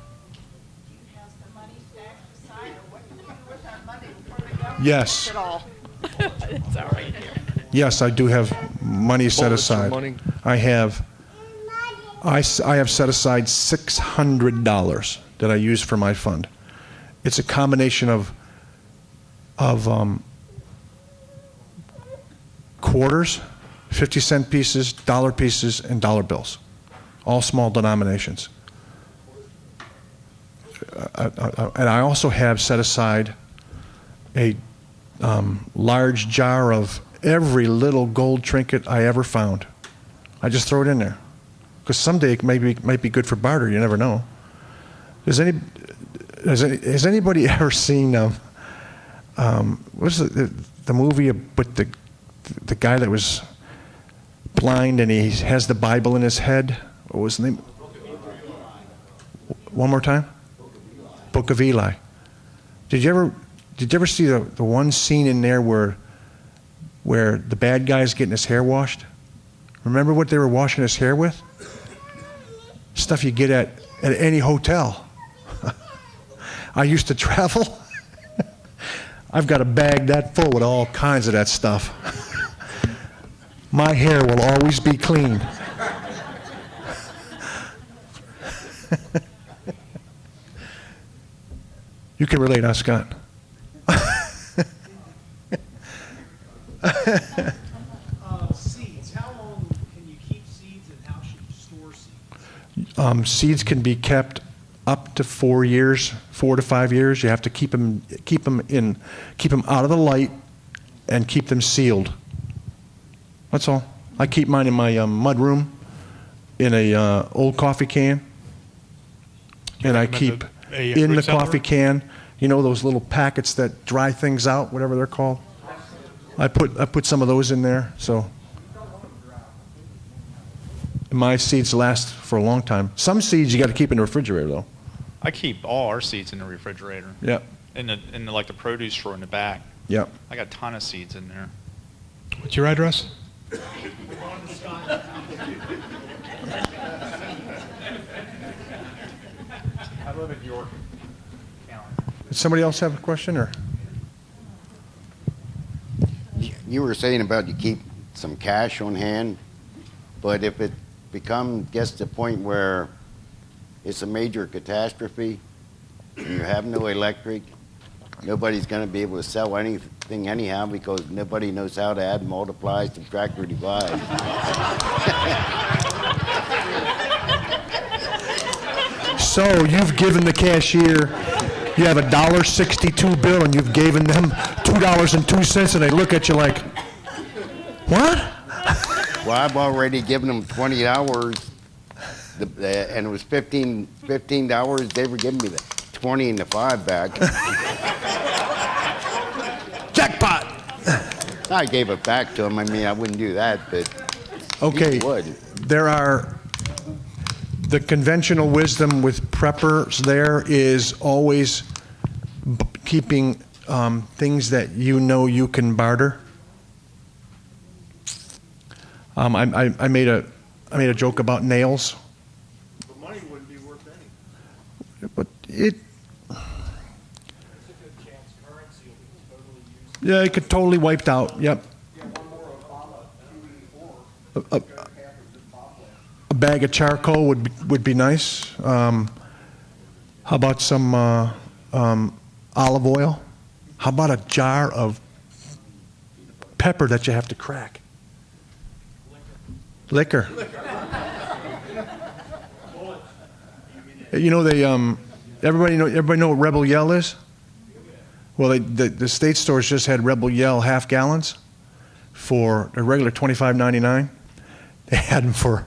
Do you have some money stashed aside, or what do you do with our money before the government Yes. takes it all? It's all right here. Yes, I do have money set Bullets for aside. money. I have set aside $600 that I use for my fund. It's a combination of quarters, 50-cent pieces, dollar pieces, and dollar bills, all small denominations. And I also have set aside a large jar of every little gold trinket I ever found. I just throw it in there, because someday it might be good for barter. You never know. Has anybody ever seen what's the movie with the guy that was blind and he has the Bible in his head? What was the name? One more time. Book of Eli. Did you ever see the one scene in there where the bad guy's getting his hair washed? Remember what they were washing his hair with? Stuff you get at any hotel. I used to travel. I've got a bag that full with all kinds of that stuff. My hair will always be clean. You can relate, huh, Scott? Seeds. How long can you keep seeds, and how should you store seeds? Seeds can be kept up to 4 years, 4 to 5 years. You have to keep them out of the light, and keep them sealed. That's all. I keep mine in my mud room, in a old coffee can, and I keep in the coffee can. You know those little packets that dry things out, whatever they're called. I put some of those in there, so my seeds last for a long time. Some seeds you got to keep in the refrigerator, though. I keep all our seeds in the refrigerator. Yep. In the like the produce drawer in the back. Yep. I got a ton of seeds in there. What's your address? I live in York County. Does somebody else have a question, or? You were saying about you keep some cash on hand, but if it gets to the point where it's a major catastrophe and you have no electric, nobody's going to be able to sell anything anyhow because nobody knows how to add, multiply, subtract, or divide. So you've given the cashier, you have a $1.62 bill, and you've given them $2.02, and they look at you like, what? Well, I've already given them $20, and it was $15. They were giving me the 20 and the 5 back. Jackpot! I gave it back to them. I mean, I wouldn't do that, but Okay, you would. there are, the conventional wisdom with preppers there is always keeping things that you know you can barter. I made a joke about nails. But money wouldn't be worth anything. But it, There's a good chance currency will be totally used. yeah, it could totally wiped out. Yep. Yeah, one more Obama QE4. A bag of charcoal would be nice. How about some olive oil? How about a jar of pepper that you have to crack? Liquor. You know everybody know what Rebel Yell is? Well, the state stores just had Rebel Yell half gallons for a regular $25.99. They had them for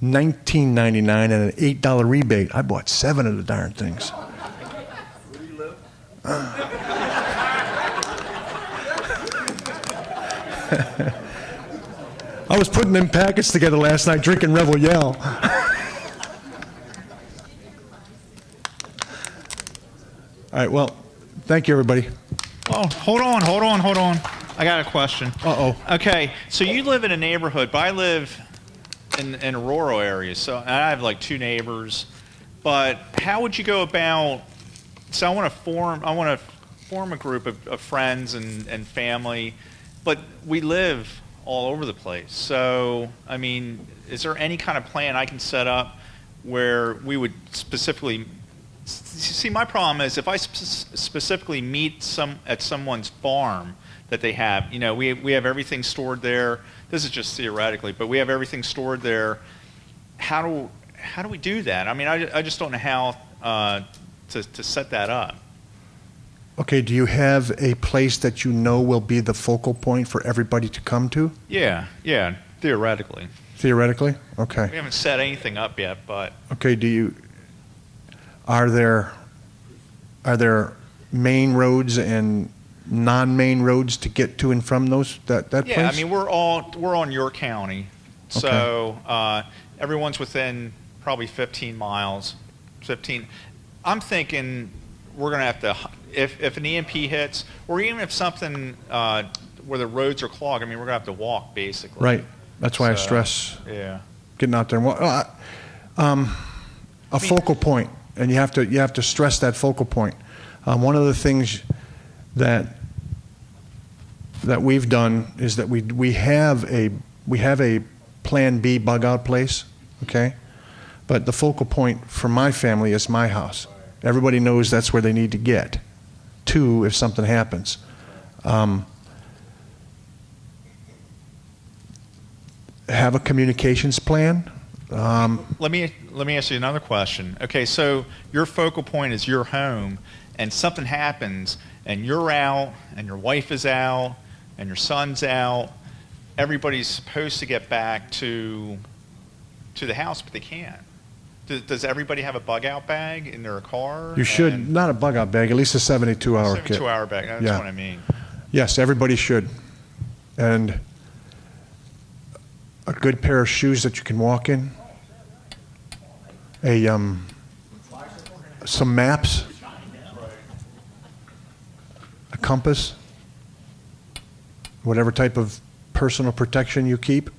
$19.99 and an $8 rebate. I bought 7 of the darn things. Where do you live? I was putting them packets together last night, drinking Rebel Yell. All right, well, thank you, everybody. Well, hold on. I got a question. Uh-oh. Okay, so you live in a neighborhood, but I live in a rural area, so I have like 2 neighbors. But how would you go about? So I want to form a group of friends and family, but we live all over the place. So I mean, is there any kind of plan I can set up where we would specifically? See, my problem is if I specifically meet at someone's farm that they have, we have everything stored there. This is just theoretically, but we have everything stored there. How do we do that? I mean, I just don't know how to set that up. Okay, do you have a place that you know will be the focal point for everybody to come to? Yeah, theoretically. Theoretically? Okay. We haven't set anything up yet, but Okay, are there are there main roads and non-main roads to get to and from that place? Yeah, I mean we're on your county, so everyone's within probably 15 miles. 15. I'm thinking we're gonna have to, if an EMP hits, or even if something where the roads are clogged. I mean, we're gonna have to walk basically. Right. That's why I stress getting out there and walk. A focal point, and you have to stress that focal point. One of the things that we've done is that we have a plan B bug out place, okay? But the focal point for my family is my house. Everybody knows that's where they need to get to if something happens. Have a communications plan. Let me ask you another question. Okay, so your focal point is your home, and something happens, and you're out, and your wife is out, and your son's out. Everybody's supposed to get back to the house, but they can't. Does everybody have a bug out bag in their car? You should, not a bug out bag, at least a 72-hour kit. 72-hour bag, that's what I mean. Yes, everybody should. And a good pair of shoes that you can walk in. Some maps. A compass. Whatever type of personal protection you keep.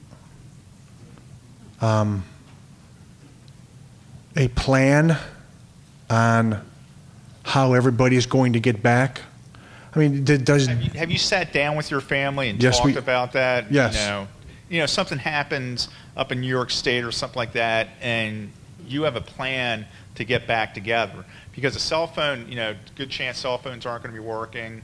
A plan on how everybody's going to get back. I mean, have you sat down with your family and talked about that? Yes. You know, something happens up in New York State or something like that, and you have a plan to get back together. Because a cell phone, good chance cell phones aren't going to be working.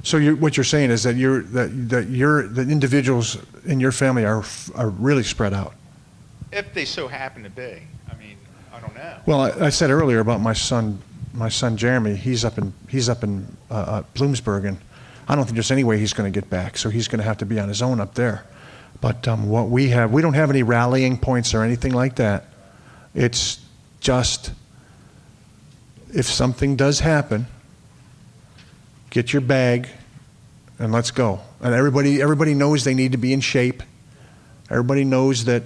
So what you're saying is that the individuals in your family are really spread out. If they so happen to be. I mean, I don't know. Well, I said earlier about my son Jeremy. He's up in Bloomsburg, and I don't think there's any way he's going to get back. So he's going to have to be on his own up there. But what we don't have any rallying points or anything like that. It's just if something does happen, get your bag and let's go. And everybody knows they need to be in shape. Everybody knows that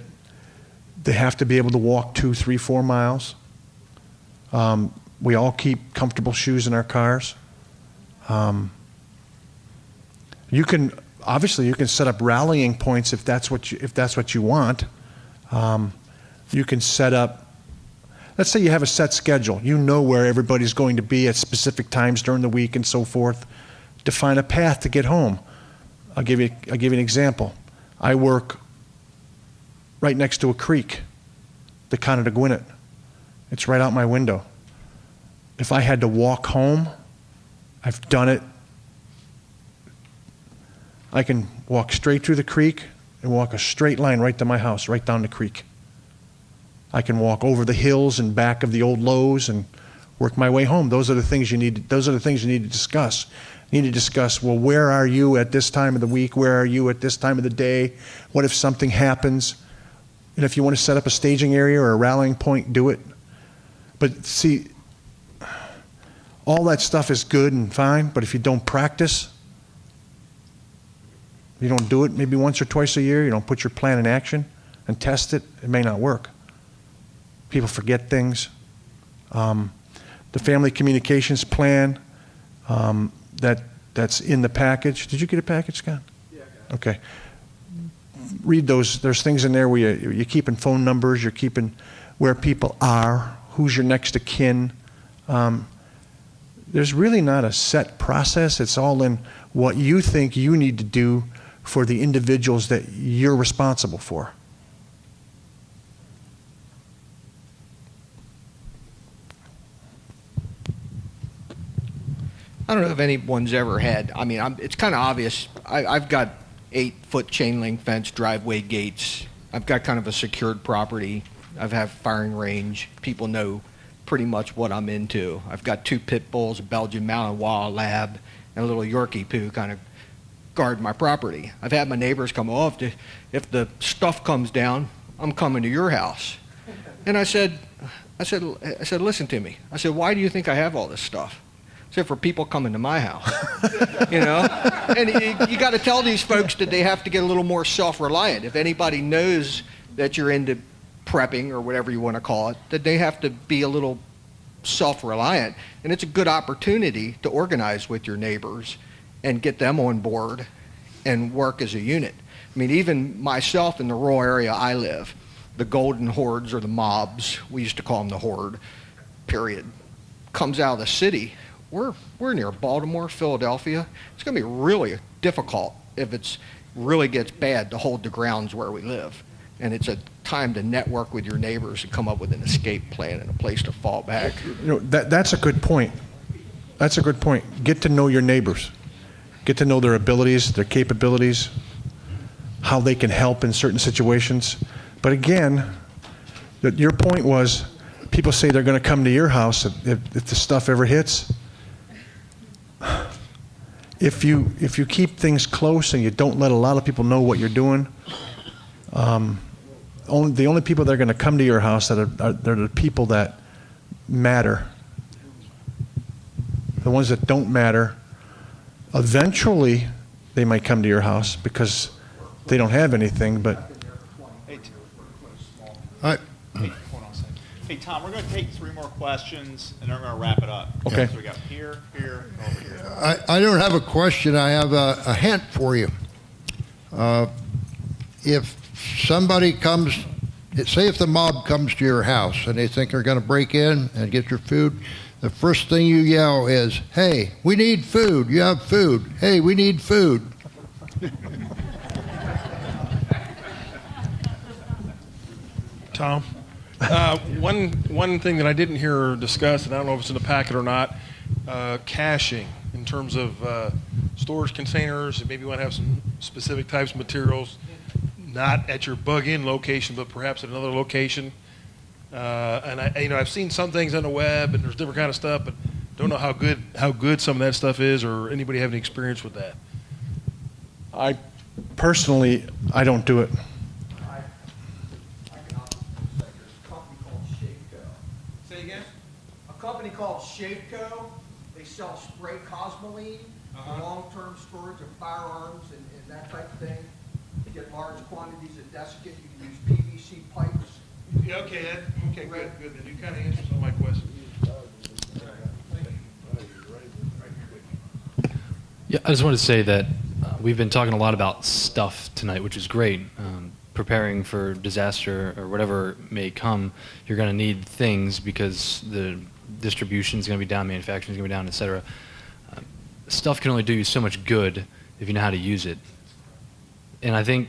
they have to be able to walk 2, 3, 4 miles. We all keep comfortable shoes in our cars. You can set up rallying points if that's what you want. You can set up. Let's say you have a set schedule. You know where everybody's going to be at specific times during the week and so forth. Define a path to get home. I'll give you an example. I work right next to a creek, the Connettaguinnet. It's right out my window. If I had to walk home, I've done it. I can walk straight through the creek and walk a straight line right to my house, right down the creek. I can walk over the hills and back of the old Lowe's and work my way home. Those are the things you need to discuss. You need to discuss, well, where are you at this time of the week? Where are you at this time of the day? What if something happens? And if you want to set up a staging area or a rallying point, do it. But see, all that stuff is good and fine, but if you don't practice, you don't do it maybe once or twice a year, you don't put your plan in action and test it, it may not work. People forget things. The family communications plan, that's in the package. Did you get a package, Scott? Yeah, I got it. Okay. Read those. There's things in there where you're keeping phone numbers, you're keeping where people are, who's your next of kin. There's really not a set process. It's all in what you think you need to do for the individuals that you're responsible for. I don't know if anyone's ever had, it's kind of obvious. I've got 8-foot chain link fence, driveway gates. I've got kind of a secured property. I've had firing range. People know pretty much what I'm into. I've got 2 pit bulls, a Belgian Malinois lab, and a little Yorkie poo kind of guard my property. I've had my neighbors come, if the stuff comes down, I'm coming to your house. And I said, listen to me. I said, why do you think I have all this stuff? I said, for people coming to my house, you know? And you got to tell these folks that they have to get a little more self-reliant. If anybody knows that you're into prepping or whatever you want to call it, that they have to be a little self-reliant. And it's a good opportunity to organize with your neighbors and get them on board and work as a unit. I mean, even myself in the rural area I live, the golden hordes or the mobs, we used to call them the horde, period, comes out of the city. We're near Baltimore, Philadelphia. It's going to be really difficult if it's really gets bad to hold the grounds where we live. And it's a time to network with your neighbors and come up with an escape plan and a place to fall back. You know, that's a good point. That's a good point. Get to know your neighbors. Get to know their abilities, their capabilities, how they can help in certain situations. But again, your point was, people say they're going to come to your house if the stuff ever hits. If you keep things close and you don't let a lot of people know what you're doing, the only people that are going to come to your house they're the people that matter. The ones that don't matter, eventually they might come to your house because they don't have anything, but Hey, Tom, we're going to take 3 more questions, and then we're going to wrap it up. Okay. So we got here, here, and over here. I don't have a question. I have a hint for you. If somebody comes, say if the mob comes to your house and they think they're going to break in and get your food, the first thing you yell is, "Hey, we need food. You have food. Hey, we need food." Tom? One thing that I didn't hear discussed, and I don't know if it's in the packet or not, caching in terms of storage containers. Maybe you want to have some specific types of materials, not at your bug-in location, but perhaps at another location. And I've seen some things on the web, and there's different kind of stuff, but don't know how good some of that stuff is, or anybody have any experience with that. I personally don't do it. Say again? A company called Shapeco. They sell spray cosmoline for long-term storage of firearms and that type of thing. You get large quantities of desiccant. You can use PVC pipes. Yeah, okay, good. Then you kind of answered some of my questions. Yeah, I just wanted to say that we've been talking a lot about stuff tonight, which is great. Preparing for disaster or whatever may come, you're going to need things because the distribution is going to be down, manufacturing is going to be down, etc. Stuff can only do you so much good if you know how to use it. And I think,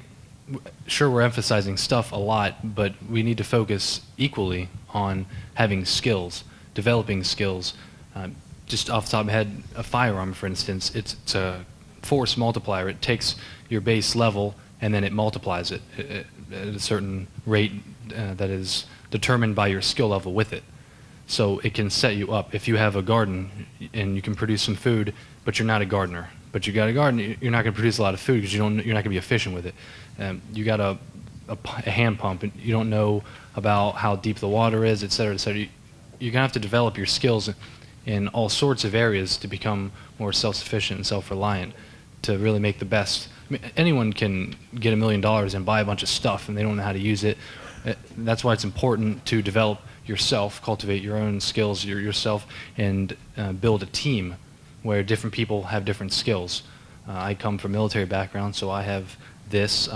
sure, we're emphasizing stuff a lot, but we need to focus equally on having skills, developing skills. Just off the top of my head, a firearm, for instance, it's a force multiplier. It takes your base level and then it multiplies it at a certain rate that is determined by your skill level with it. So it can set you up. If you have a garden and you can produce some food, but you're not a gardener, but you got a garden, you're not going to produce a lot of food because you're not going to be efficient with it. You got a hand pump, and you don't know about how deep the water is, et cetera, et cetera. You're going to have to develop your skills in all sorts of areas to become more self-sufficient and self-reliant, to really make the best. I mean, anyone can get $1 million and buy a bunch of stuff, and they don't know how to use it. That's why it's important to develop yourself, cultivate your own skills yourself, and build a team where different people have different skills. I come from a military background, so I have this.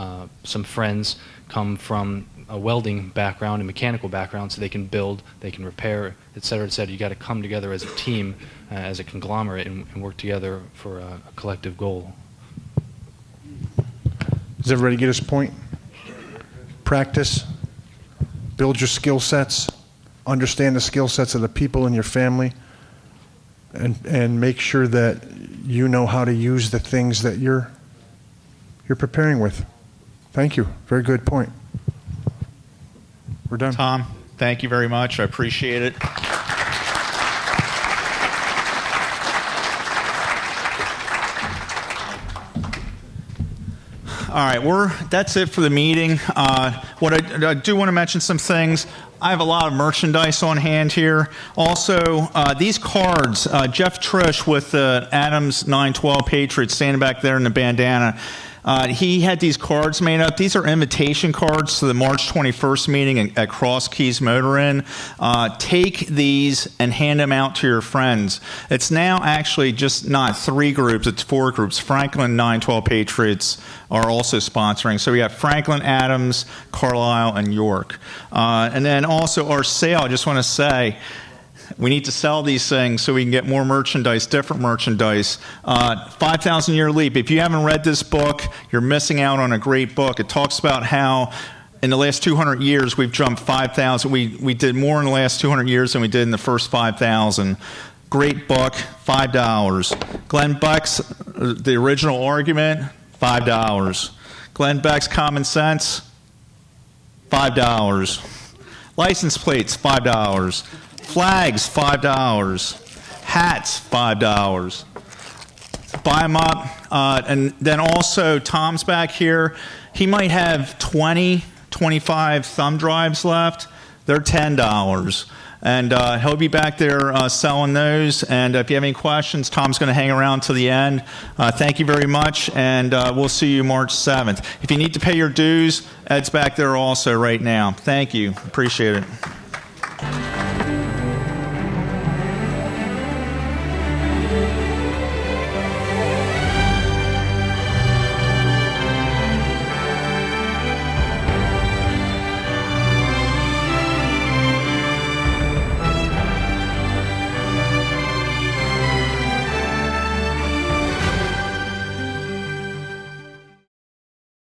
Some friends come from a welding background and mechanical background, so they can build, they can repair, et cetera, et cetera. You got to come together as a team, as a conglomerate, and work together for a collective goal. Does everybody get his point? Practice, build your skill sets, understand the skill sets of the people in your family, and make sure that you know how to use the things that you're preparing with. Thank you. Very good point. We're done. Tom, thank you very much. I appreciate it. right, that's it for the meeting. What I do want to mention some things. I have a lot of merchandise on hand here. Also, these cards, Jeff Trish with the Adams 912 Patriots standing back there in the bandana. He had these cards made up. These are invitation cards to the March 21st meeting at Cross Keys Motor Inn. Take these and hand them out to your friends. It's now actually just not 3 groups, it's 4 groups. Franklin 912 Patriots are also sponsoring. So we have Franklin, Adams, Carlisle, and York. And then also our sale, I just want to say, we need to sell these things so we can get more merchandise, different merchandise. 5,000 Year Leap. If you haven't read this book, you're missing out on a great book. It talks about how in the last 200 years we've jumped 5,000. We did more in the last 200 years than we did in the first 5,000. Great book, $5. Glenn Beck's The Original Argument, $5. Glenn Beck's Common Sense, $5. License plates, $5. Flags, $5. Hats, $5. Buy them up. And then also, Tom's back here. He might have 20, 25 thumb drives left. They're $10. And he'll be back there selling those. And if you have any questions, Tom's going to hang around to the end. Thank you very much, and we'll see you March 7th. If you need to pay your dues, Ed's back there also right now. Thank you. Appreciate it.